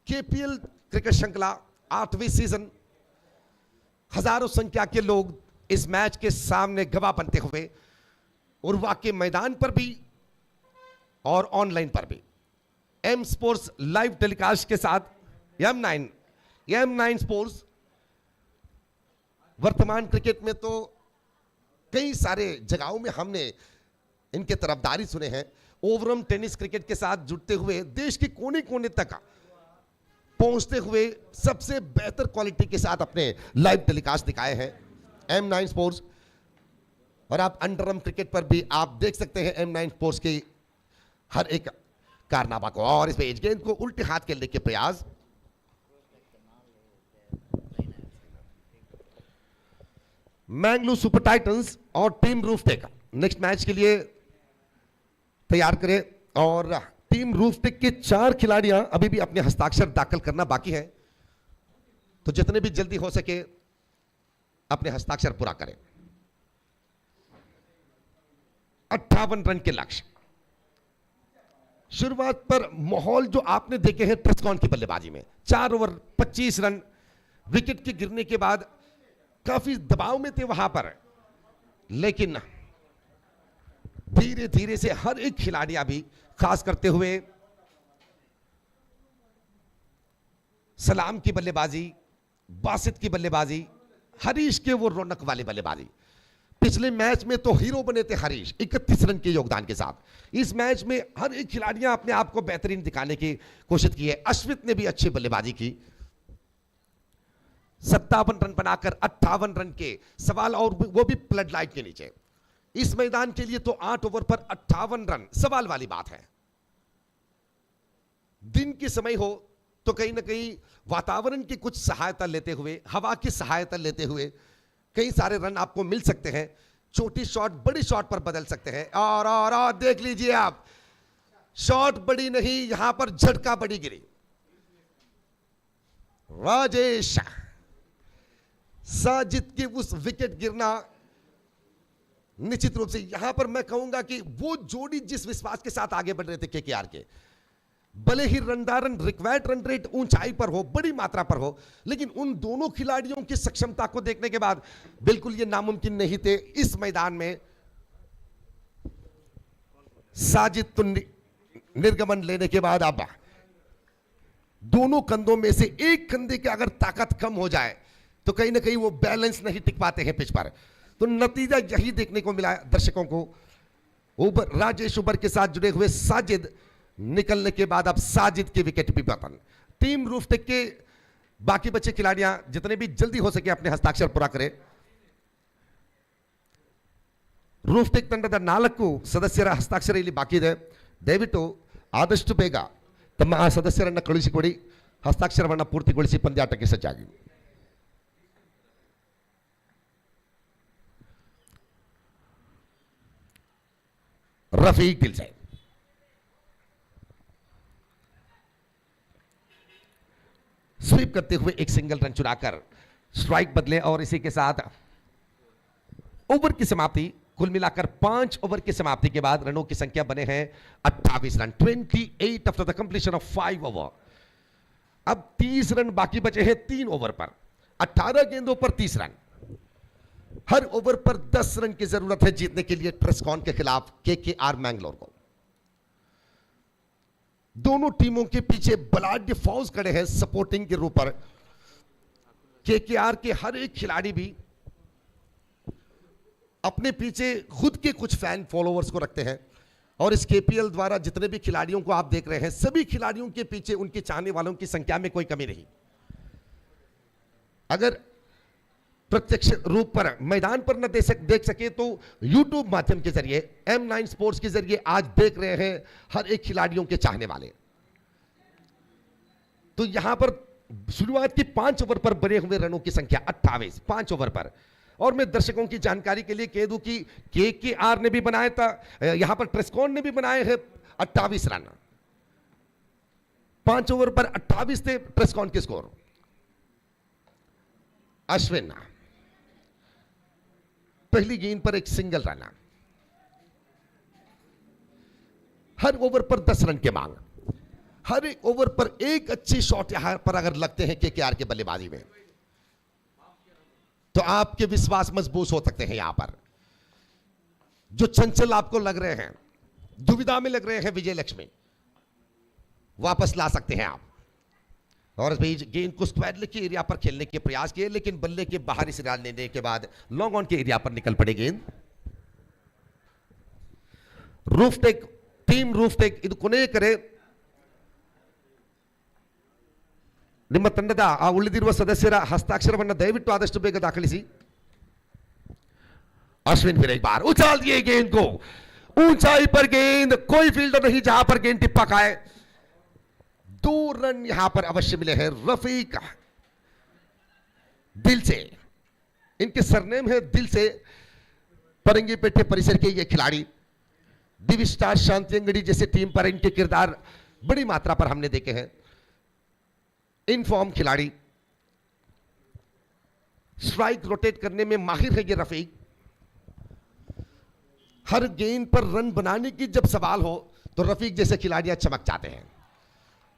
केपीएल क्रिकेट श्रृंखला 8वीं सीजन, हजारों संख्या के लोग इस मैच के सामने गवाह बनते हुए, और वाकई मैदान पर भी और ऑनलाइन पर भी एम स्पोर्ट्स लाइव टेलीकास्ट के साथ M9 स्पोर्ट्स। वर्तमान क्रिकेट में तो कई सारे जगहों में हमने इनके तरफदारी सुने हैं। ओवरऑल टेनिस क्रिकेट के साथ जुड़ते हुए देश के कोने कोने तक पहुंचते हुए सबसे बेहतर क्वालिटी के साथ अपने लाइव टेलीकास्ट दिखाए हैं M9 स्पोर्ट्स। और आप अंडरआर्म क्रिकेट पर भी आप देख सकते हैं M9 स्पोर्ट्स की हर एक कारनामा को। और इस पे गेंद को उल्टे हाथ खेलने के प्रयास, मैंगलोर सुपर टाइटंस और टीम रूफटेक नेक्स्ट मैच के लिए तैयार करें। और टीम रूफटेक के 4 खिलाड़ियां अभी भी अपने हस्ताक्षर दाखिल करना बाकी है, तो जितने भी जल्दी हो सके अपने हस्ताक्षर पूरा करें। 58 रन के लक्ष्य। शुरुआत पर माहौल जो आपने देखे हैं प्रेस्कॉन की बल्लेबाजी में, 4 ओवर 25 रन, विकेट के गिरने के बाद काफी दबाव में थे वहां पर, लेकिन धीरे धीरे से हर एक खिलाड़ी अभी, खास करते हुए सलाम की बल्लेबाजी, बासित की बल्लेबाजी, हरीश के वो रौनक वाली बल्लेबाजी। पिछले मैच में तो हीरो बने थे हरीश 31 रन के योगदान के साथ। इस मैच में हर एक खिलाड़ियां अपने आप को बेहतरीन दिखाने की कोशिश की है। अश्वित ने भी अच्छी बल्लेबाजी की, 57 रन बनाकर 58 रन के सवाल, और वो भी फ्लड लाइट के नीचे। इस मैदान के लिए तो 8 ओवर पर 58 रन सवाल वाली बात है। दिन के समय हो तो कहीं ना कहीं वातावरण की कुछ सहायता लेते हुए, हवा की सहायता लेते हुए कई सारे रन आपको मिल सकते हैं। छोटी शॉट बड़ी शॉट पर बदल सकते हैं। और देख लीजिए आप, शॉट बड़ी नहीं, यहां पर झटका बड़ी गिरी। राजेश, साजिद की उस विकेट गिरना निश्चित रूप से यहां पर मैं कहूंगा कि वो जोड़ी जिस विश्वास के साथ आगे बढ़ रहे थे केकेआर के, भले ही रन रिक्वायर्ड रन रेट ऊंचाई पर हो, बड़ी मात्रा पर हो, लेकिन उन दोनों खिलाड़ियों की सक्षमता को देखने के बाद बिल्कुल ये नामुमकिन नहीं थे इस मैदान में साजिद तो निर्गमन लेने के बाद अब दोनों कंधों में से एक कंधे की अगर ताकत कम हो जाए तो कहीं ना कहीं वो बैलेंस नहीं टिक पाते हैं पिच पर। तो नतीजा यही देखने को मिला दर्शकों को। राजेश उबर के साथ जुड़े हुए साजिद निकलने के बाद अब साजिद की विकेट भी पतन। टीम रूफटेक के बाकी बचे खिलाड़ियां जितने भी जल्दी हो सके अपने हस्ताक्षर पूरा करें. ರೂಫ್ಟೆಕ್ ತಂಡದ 4 ಸದಸ್ಯರ ಹಸ್ತಾಕ್ಷರ ಇಲ್ಲಿ ಬಾಕಿ ಇದೆ. ದಯವಿಟ್ಟು ಆದಷ್ಟು ಬೇಗ ತಮ್ಮ ಆ ಸದಸ್ಯರನ್ನು ಕಳುಹಿಸಿಕೊಡಿ. ಹಸ್ತಾಕ್ಷರವನ್ನು ಪೂರ್ತಿಗೊಳಿಸಿ ಪಂದ್ಯಾಟಕ್ಕೆ ಸಜ್ಜಾಗಿ. रफीक दिल से स्वीप करते हुए एक सिंगल रन चुराकर स्ट्राइक बदले और इसी के साथ ओवर की समाप्ति. कुल मिलाकर 5 ओवर की समाप्ति के बाद रनों की संख्या बने हैं 28 run. 28 after the completion of 5 over. अब 30 रन बाकी बचे हैं 3 ओवर पर. 18 गेंदों पर 30 रन. हर ओवर पर 10 रन की जरूरत है जीतने के लिए ट्रेस्कॉन के खिलाफ केकेआर मैंगलोर को. दोनों टीमों के पीछे बलाढ्य फौज खड़े हैं सपोर्टिंग के रूप पर. केकेआर के हर एक खिलाड़ी भी अपने पीछे खुद के कुछ फैन फॉलोअर्स को रखते हैं और इस केपीएल द्वारा जितने भी खिलाड़ियों को आप देख रहे हैं सभी खिलाड़ियों के पीछे उनके चाहने वालों की संख्या में कोई कमी नहीं. अगर प्रत्यक्ष रूप पर मैदान पर न देख सके तो यूट्यूब माध्यम के जरिए M9 स्पोर्ट्स के जरिए आज देख रहे हैं हर एक खिलाड़ियों के चाहने वाले. तो यहां पर शुरुआत की 5 ओवर पर बने हुए रनों की संख्या 28. 5 ओवर पर. और मैं दर्शकों की जानकारी के लिए कह दूं कि केकेआर ने भी बनाया था, यहां पर ट्रेस्कॉन ने भी बनाए हैं 28 रन. 5 ओवर पर 28 थे ट्रेस्कॉन के स्कोर. अश्विन पहली गेंद पर एक सिंगल रन. हर ओवर पर 10 रन की मांग. हर एक ओवर पर एक अच्छी शॉट यहां पर अगर लगते हैं केकेआर के बल्लेबाजी में तो आपके विश्वास मजबूत हो सकते हैं. यहां पर जो चंचल आपको लग रहे हैं, दुविधा में लग रहे हैं विजय लक्ष्मी, वापस ला सकते हैं आप. और इस बीच गेंद को स्क्वायर लेग के एरिया पर खेलने के प्रयास किए लेकिन बल्ले के बाहरी सिरा लेने के बाद लॉन्ग ऑन के एरिया पर निकल पड़े गेंद. रूफटेक टीम रूफटेक ಇದು ಕೊನೆ ಕರೆ. ನಿಮ್ಮ ತಂಡದ ಆ ಉಳಿದಿರುವ ಸದಸ್ಯರ ಹಸ್ತಾಕ್ಷರವನ್ನು ದಯವಿಟ್ಟು ಆದಷ್ಟು ಬೇಗ ದಾಖಲಿಸಿ. अश्विन फिर एक बार उछाल दिए गेंद को ऊंचाई पर. गेंद कोई फील्डर नहीं जहां पर गेंद टिप्पा खाए. 2 रन यहां पर अवश्य मिले हैं रफीक दिल से. इनके सरनेम है दिल से. परंगीपेटे परिसर के ये खिलाड़ी दिव्य स्टार शांति अंगड़ी जैसे टीम पर इनके किरदार बड़ी मात्रा पर हमने देखे हैं. इनफॉर्म खिलाड़ी, स्ट्राइक रोटेट करने में माहिर है ये रफीक. हर गेंद पर रन बनाने की जब सवाल हो तो रफीक जैसे खिलाड़ियां चमक जाते हैं.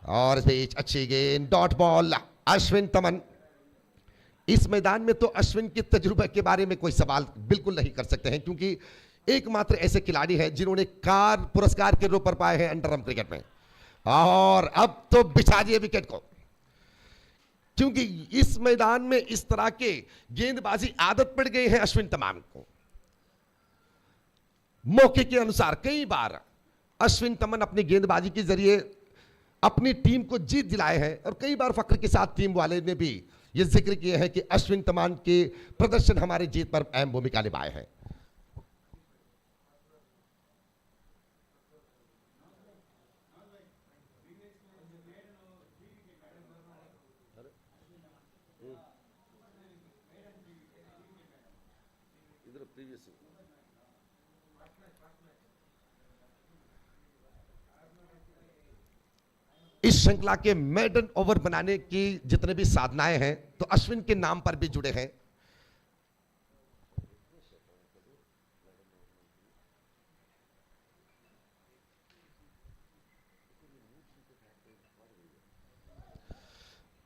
और इस बीच अच्छी गेंद डॉट बॉल. अश्विन तमन. इस मैदान में तो अश्विन के तजुर्बे के बारे में कोई सवाल बिल्कुल नहीं कर सकते हैं क्योंकि एकमात्र ऐसे खिलाड़ी हैं जिन्होंने कार पुरस्कार के रूप पर पाए हैं अंडरआर्म क्रिकेट में. और अब तो बिछा दिए विकेट को क्योंकि इस मैदान में इस तरह के गेंदबाजी आदत पड़ गई है अश्विन तमाम को. मौके के अनुसार कई बार अश्विन तमन अपनी गेंदबाजी के जरिए अपनी टीम को जीत दिलाए हैं और कई बार फख्र के साथ टीम वाले ने भी यह जिक्र किया है कि अश्विन तमान के प्रदर्शन हमारी जीत पर अहम भूमिका निभाए हैं. इस श्रृंखला के मेडन ओवर बनाने की जितने भी साधनाएं हैं तो अश्विन के नाम पर भी जुड़े हैं.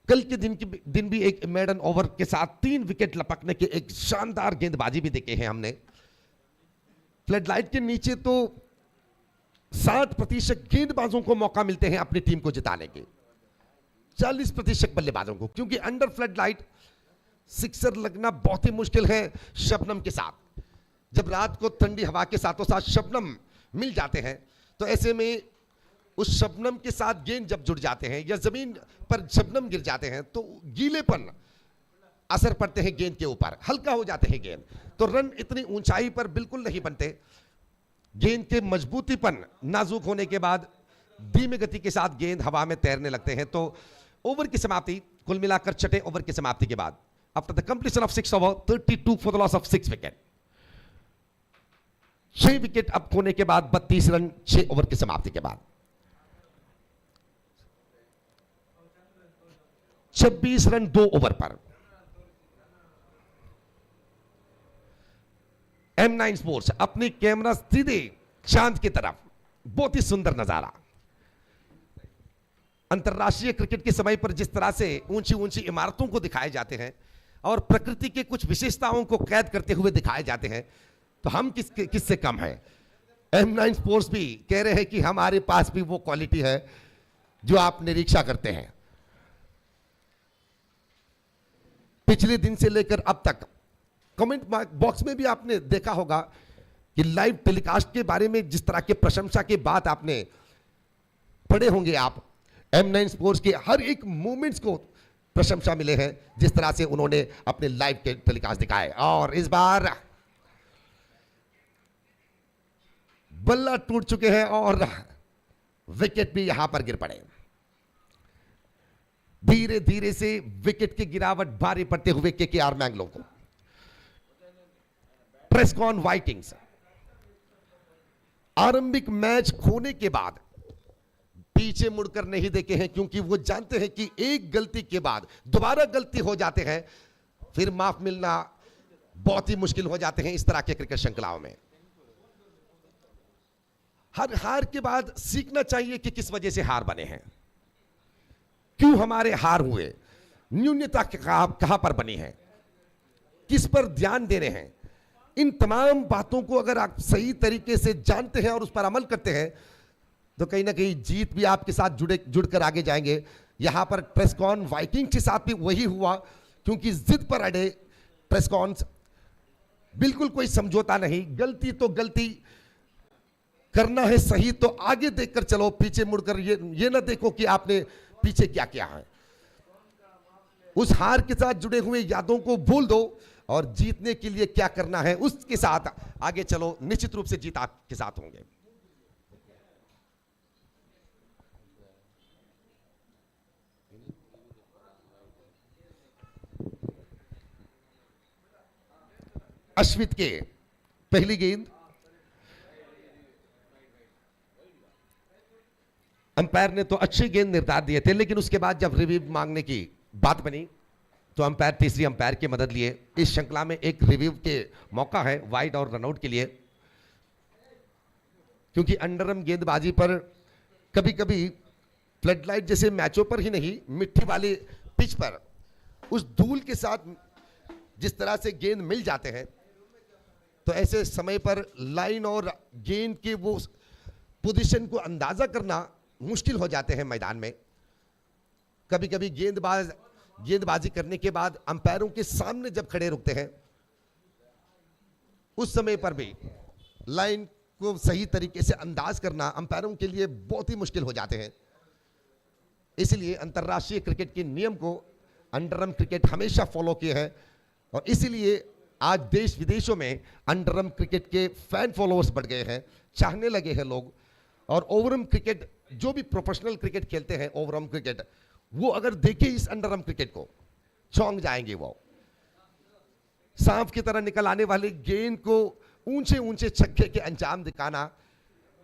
कल के दिन भी एक मेडन ओवर के साथ 3 विकेट लपकने के एक शानदार गेंदबाजी भी देखे हैं हमने. फ्लडलाइट के नीचे तो 60% गेंदबाजों को मौका मिलते हैं अपनी टीम को जिताने के. 40% बल्लेबाजों को क्योंकि अंडर फ्लडलाइट सिक्सर लगना बहुत ही मुश्किल है शबनम के साथ. जब रात को ठंडी हवा के साथों साथ शबनम मिल जाते हैं तो ऐसे में उस शबनम के साथ गेंद जब जुड़ जाते हैं या जमीन पर शबनम गिर जाते हैं तो गीलेपन असर पड़ते हैं गेंद के ऊपर, हल्का हो जाते हैं गेंद, तो रन इतनी ऊंचाई पर बिल्कुल नहीं बनते। गेंद के मजबूतीपन नाजुक होने के बाद धीमी गति के साथ गेंद हवा में तैरने लगते हैं। तो ओवर की समाप्ति कुल मिलाकर छठे ओवर की समाप्ति के बाद after the completion of 6 over 32 for the loss of 6 wicket, 6 wicket अब खोने के बाद 32 रन 6 ओवर की समाप्ति के बाद, 26 रन 2 ओवर पर। M9 स्पोर्ट्स अपनी कैमरा सीधे चांद की तरफ, बहुत ही सुंदर नजारा। अंतरराष्ट्रीय क्रिकेट के समय पर जिस तरह से ऊंची ऊंची इमारतों को दिखाए जाते हैं और प्रकृति के कुछ विशेषताओं को कैद करते हुए दिखाए जाते हैं, तो हम किससे कम है। M9 स्पोर्ट्स भी कह रहे हैं कि हमारे पास भी वो क्वालिटी है जो आप निरीक्षा करते हैं। पिछले दिन से लेकर अब तक कमेंट बॉक्स में भी आपने देखा होगा कि लाइव टेलीकास्ट के बारे में जिस तरह के प्रशंसा के बात आपने पढ़े होंगे। आप M9 स्पोर्ट्स के हर एक मूवमेंट्स को प्रशंसा मिले हैं जिस तरह से उन्होंने अपने लाइव टेलीकास्ट दिखाए। और इस बार बल्ला टूट चुके हैं और विकेट भी यहां पर गिर पड़े। धीरे धीरे से विकेट की गिरावट भारी पड़ते हुए KKR मैंगलोर को। ट्रेस्कॉन वाइकिंग्स आरंभिक मैच खोने के बाद पीछे मुड़कर नहीं देखे हैं, क्योंकि वो जानते हैं कि एक गलती के बाद दोबारा गलती हो जाते हैं, फिर माफ मिलना बहुत ही मुश्किल हो जाते हैं इस तरह के क्रिकेट श्रृंखलाओं में। हर हार के बाद सीखना चाहिए कि किस वजह से हार बने हैं, क्यों हमारे हार हुए, न्यूनता कहां पर बनी है, किस पर ध्यान दे रहे हैं। इन तमाम बातों को अगर आप सही तरीके से जानते हैं और उस पर अमल करते हैं तो कहीं ना कहीं जीत भी आपके साथ जुड़कर आगे जाएंगे। यहां पर ट्रेस्कॉन वाइकिंग्स के साथ भी वही हुआ, क्योंकि जिद पर अड़े ट्रेस्कॉन्स, बिल्कुल कोई समझौता नहीं। गलती तो गलती करना है, सही तो आगे देखकर चलो, पीछे मुड़कर ये ना देखो कि आपने पीछे क्या किया है। उस हार के साथ जुड़े हुए यादों को भूल दो और जीतने के लिए क्या करना है उसके साथ आगे चलो, निश्चित रूप से जीत आपके साथ होंगे। अश्वित के पहली गेंद, अंपायर ने तो अच्छी गेंद निर्धार दिए थे, लेकिन उसके बाद जब रिव्यू मांगने की बात बनी तो अंपायर तीसरी अंपायर की मदद लिए। इस श्रृंखला में एक रिव्यू के मौका है वाइड और रनआउट के लिए, क्योंकि अंडरआर्म गेंदबाजी पर कभी कभी फ्लडलाइट जैसे मैचों पर ही नहीं, मिट्टी वाले पिच पर उस धूल के साथ जिस तरह से गेंद मिल जाते हैं, तो ऐसे समय पर लाइन और गेंद के वो पोजीशन को अंदाजा करना मुश्किल हो जाते हैं मैदान में। कभी कभी गेंदबाजी करने के बाद अंपायरों के सामने जब खड़े रुकते हैं, उस समय पर भी लाइन को सही तरीके से अंदाज करना अंपायरों के लिए बहुत ही मुश्किल हो जाते हैं। इसलिए अंतर्राष्ट्रीय क्रिकेट के नियम को अंडरआर्म क्रिकेट हमेशा फॉलो किए हैं, और इसीलिए आज देश विदेशों में अंडरआर्म क्रिकेट के फैन फॉलोअर्स बढ़ गए हैं, चाहने लगे हैं लोग। और ओवरआर्म क्रिकेट, जो भी प्रोफेशनल क्रिकेट खेलते हैं ओवरआर्म क्रिकेट, वो अगर देखे इस अंडरआर्म क्रिकेट को चौंक जाएंगे। वो सांप की तरह निकल आने वाले गेंद को ऊंचे ऊंचे छक्के के अंजाम दिखाना,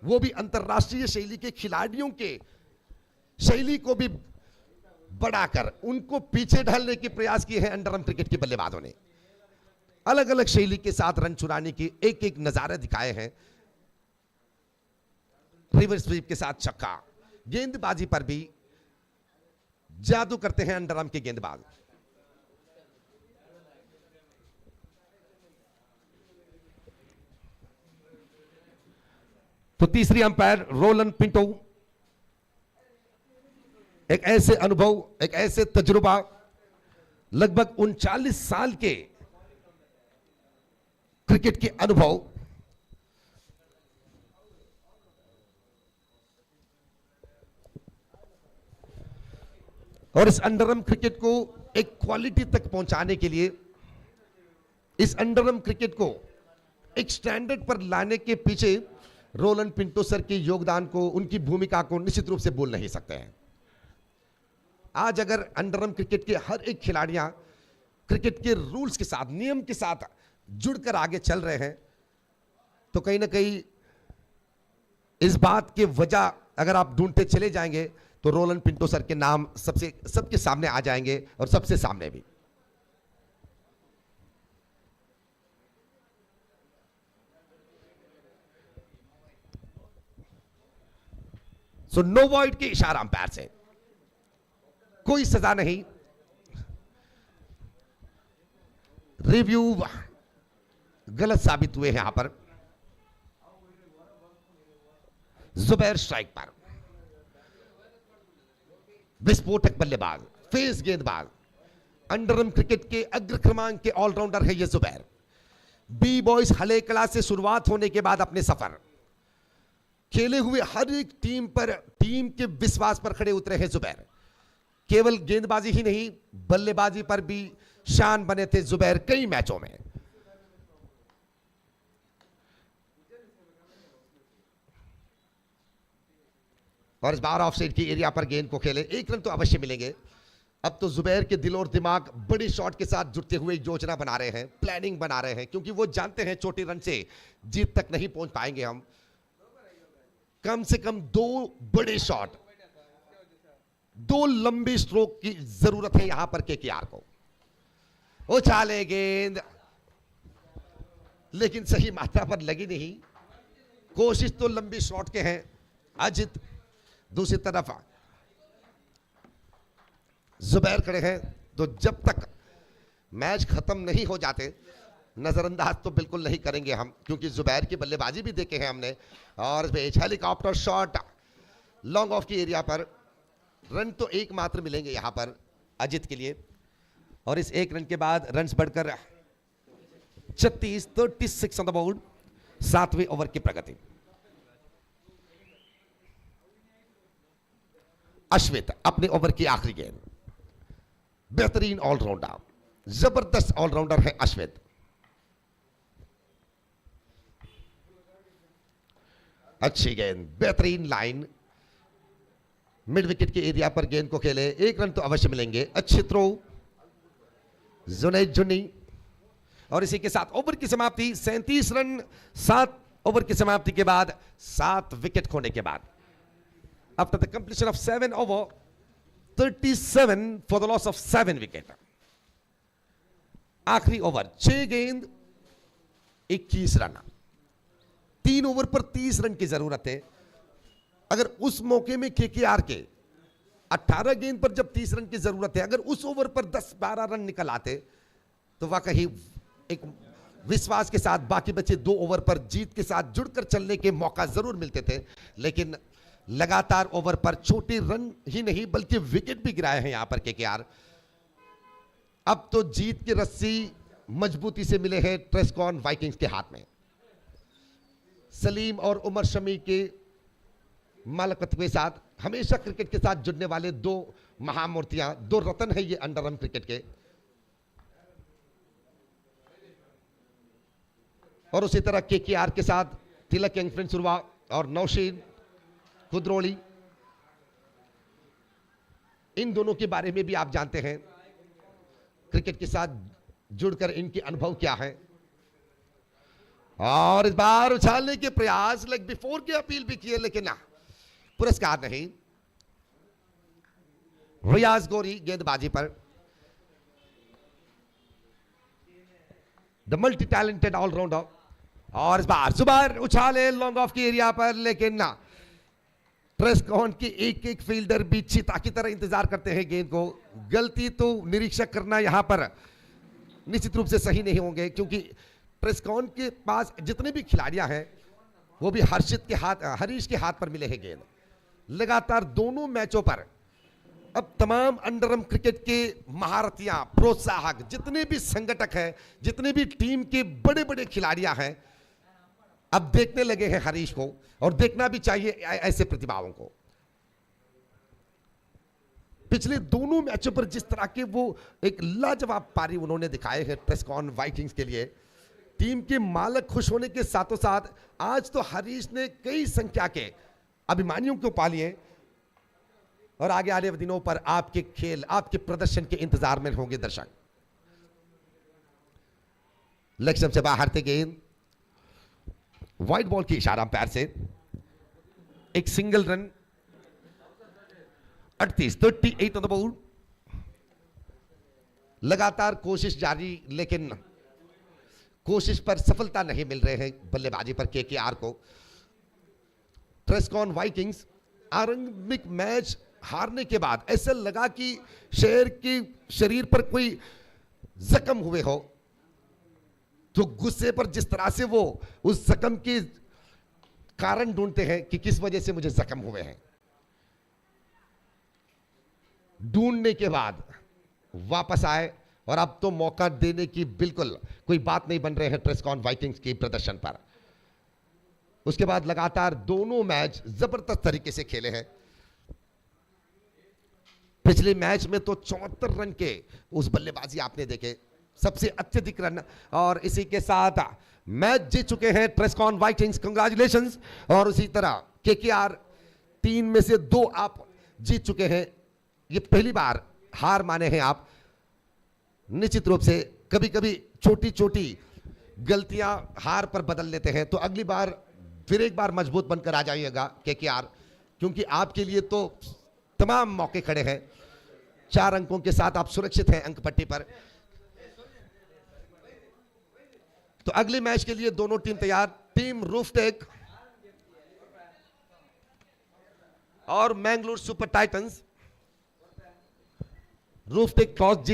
वो भी अंतरराष्ट्रीय शैली के खिलाड़ियों के शैली को भी बढ़ाकर उनको पीछे ढालने के प्रयास किए हैं अंडरआर्म क्रिकेट के बल्लेबाजों ने। अलग अलग शैली के साथ रन चुराने की एक एक नजारे दिखाए हैं। रिवर्स स्वीप के साथ छक्का, गेंदबाजी पर भी जादू करते हैं अंडरआर्म के गेंदबाज। तो तीसरी अंपायर रोलन पिंटो, एक ऐसे अनुभव, एक ऐसे तजुर्बा, लगभग 39 साल के क्रिकेट के अनुभव, और इस अंडरआर्म क्रिकेट को एक क्वालिटी तक पहुंचाने के लिए, इस अंडरआर्म क्रिकेट को एक स्टैंडर्ड पर लाने के पीछे रोलन पिंटो सर के योगदान को, उनकी भूमिका को निश्चित रूप से भूल नहीं सकते हैं। आज अगर अंडरआर्म क्रिकेट के हर एक खिलाड़ियां क्रिकेट के रूल्स के साथ, नियम के साथ जुड़कर आगे चल रहे हैं, तो कहीं ना कहीं इस बात की वजह अगर आप ढूंढते चले जाएंगे तो रोलन पिंटो सर के नाम सबके सामने आ जाएंगे, और सबसे सामने भी। सो नो वॉइड के इशारा अंपायर से, कोई सजा नहीं। रिव्यू गलत साबित हुए हैं यहां पर। जुबैर स्ट्राइक पर, विस्फोटक बल्लेबाज, फेस गेंदबाज, अंडरआर्म क्रिकेट के अग्र क्रमांक के ऑलराउंडर है ये जुबैर। बी बॉयज हले कला से शुरुआत होने के बाद अपने सफर खेले हुए हर एक टीम पर, टीम के विश्वास पर खड़े उतरे हैं जुबैर। केवल गेंदबाजी ही नहीं, बल्लेबाजी पर भी शान बने थे जुबैर कई मैचों में। और इस बार ऑफ साइड की एरिया पर गेंद को खेले, 1 रन तो अवश्य मिलेंगे। अब तो जुबैर के दिल और दिमाग बड़ी शॉट के साथ जुड़ते हुए योजना बना रहे हैं, प्लानिंग बना रहे हैं, क्योंकि वो जानते हैं छोटे रन से जीत तक नहीं पहुंच पाएंगे हम। कम से कम 2 बड़े शॉट, 2 लंबी स्ट्रोक की जरूरत है यहां पर केकेआर को। उछाले गेंद, लेकिन सही मात्रा पर लगी नहीं। कोशिश तो लंबी शॉट के हैं अजित। दूसरी तरफ जुबैर खड़े हैं, तो जब तक मैच खत्म नहीं हो जाते नजरअंदाज तो बिल्कुल नहीं करेंगे हम, क्योंकि जुबैर की बल्लेबाजी भी देखे हैं हमने। और हेलीकॉप्टर शॉट लॉन्ग ऑफ की एरिया पर, रन तो एकमात्र मिलेंगे यहां पर अजित के लिए। और इस 1 रन के बाद रन्स बढ़कर 36 ऑन द बोर्ड, 7वें ओवर की प्रगति। अश्वित अपने ओवर की आखिरी गेंद, बेहतरीन ऑलराउंडर, जबरदस्त ऑलराउंडर है अश्वित। अच्छी गेंद, बेहतरीन लाइन, मिड विकेट के एरिया पर गेंद को खेले, 1 रन तो अवश्य मिलेंगे। अच्छी थ्रो जुनैद जुन्नी। और इसी के साथ ओवर की समाप्ति, 37 रन 7 ओवर की समाप्ति के बाद, 7 विकेट खोने के बाद। After the completion of 7 over, 37 for the loss of 7 wicket. आखिरी ओवर 6 गेंद 21 रन, 3 ओवर पर 30 रन की जरूरत है। अगर उस मौके में केकेआर के 18 गेंद पर जब 30 रन की जरूरत है, अगर उस ओवर पर 10-12 रन निकल आते तो वाकई एक विश्वास के साथ बाकी बचे 2 ओवर पर जीत के साथ जुड़कर चलने के मौका जरूर मिलते थे। लेकिन लगातार ओवर पर छोटे रन ही नहीं बल्कि विकेट भी गिराए हैं यहां पर केकेआर। अब तो जीत की रस्सी मजबूती से मिले हैं ट्रेस्कॉन वाइकिंग्स के हाथ में। सलीम और उमर शमी के मालकत्व के साथ हमेशा क्रिकेट के साथ जुड़ने वाले 2 महामूर्तियां, 2 रतन है ये अंडरआर्म क्रिकेट के। और उसी तरह केकेआर के साथ तिलक यंगफ्रेंड सुरवा और नौशीन खुदरोली, इन दोनों के बारे में भी आप जानते हैं, क्रिकेट के साथ जुड़कर इनके अनुभव क्या है। और इस बार उछालने के प्रयास, लाइक बिफोर की अपील भी किए, लेकिन ना, पुरस्कार नहीं। रियाज गौरी गेंदबाजी पर, द मल्टी टैलेंटेड ऑलराउंडर। और इस बार जुबैर उछाले लॉन्ग ऑफ की एरिया पर, लेकिन ना, ट्रेस्कॉन के एक फील्डर भी चीता की तरह इंतजार करते हैं गेंद को। गलती तो निरीक्षक करना यहां पर निश्चित रूप से सही नहीं होंगे, क्योंकि ट्रेस्कॉन के पास जितने भी खिलाड़ियां हैं वो भी हरीश के हाथ पर मिले हैं गेंद। लगातार दोनों मैचों पर अब तमाम अंडरआर्म क्रिकेट के महारथियां, प्रोत्साहक, जितने भी संगठक हैं, जितने भी टीम के बड़े बड़े खिलाड़ियां हैं, अब देखने लगे हैं हरीश को, और देखना भी चाहिए ऐसे प्रतिभाओं को। पिछले दोनों मैचों पर जिस तरह के वो एक लाजवाब पारी उन्होंने दिखाए हैं ट्रेस्कॉन वाइकिंग्स के लिए, टीम के मालक खुश होने के साथों साथ आज तो हरीश ने कई संख्या के अभिमानियों को पा लिए और आगे आने वाले दिनों पर आपके खेल, आपके प्रदर्शन के इंतजार में होंगे दर्शक। लक्ष्य से बाहर थे गेंद, व्हाइट बॉल की इशारा पैर से, एक single run, 38 on the board. लगातार कोशिश जारी, लेकिन कोशिश पर सफलता नहीं मिल रहे हैं बल्लेबाजी पर केकेआर को। ट्रेस्कॉन वाइकिंग्स आरंभिक मैच हारने के बाद ऐसा लगा कि शहर के शरीर पर कोई जख्म हुए हो, तो गुस्से पर जिस तरह से वो उस जख्म के कारण ढूंढते हैं कि किस वजह से मुझे जख्म हुए हैं, ढूंढने के बाद वापस आए और अब तो मौका देने की बिल्कुल कोई बात नहीं बन रहे हैं ट्रेस्कॉन वाइकिंग्स की प्रदर्शन पर। उसके बाद लगातार दोनों मैच जबरदस्त तरीके से खेले हैं। पिछले मैच में तो 74 रन के उस बल्लेबाजी आपने देखे, सबसे अत्यधिक रन, और इसी के साथ मैच जीत चुके हैं ट्रेस्कॉन वाइकिंग्स, कांग्रेचुलेशंस। और उसी तरह केकेआर 3 में से 2 आप जीत चुके हैं। ये पहली बार हार माने हैं आप। निश्चित रूप से कभी कभी छोटी छोटी गलतियां हार पर बदल लेते हैं, तो अगली बार फिर एक बार मजबूत बनकर आ जाइएगा केकेआर, क्योंकि आपके लिए तो तमाम मौके खड़े हैं। 4 अंकों के साथ आप सुरक्षित हैं अंक पट्टी पर। तो अगले मैच के लिए दोनों टीम तैयार। टीम रूफटेक और मैंगलोर सुपर टाइटंस। रूफटेक टॉस जीत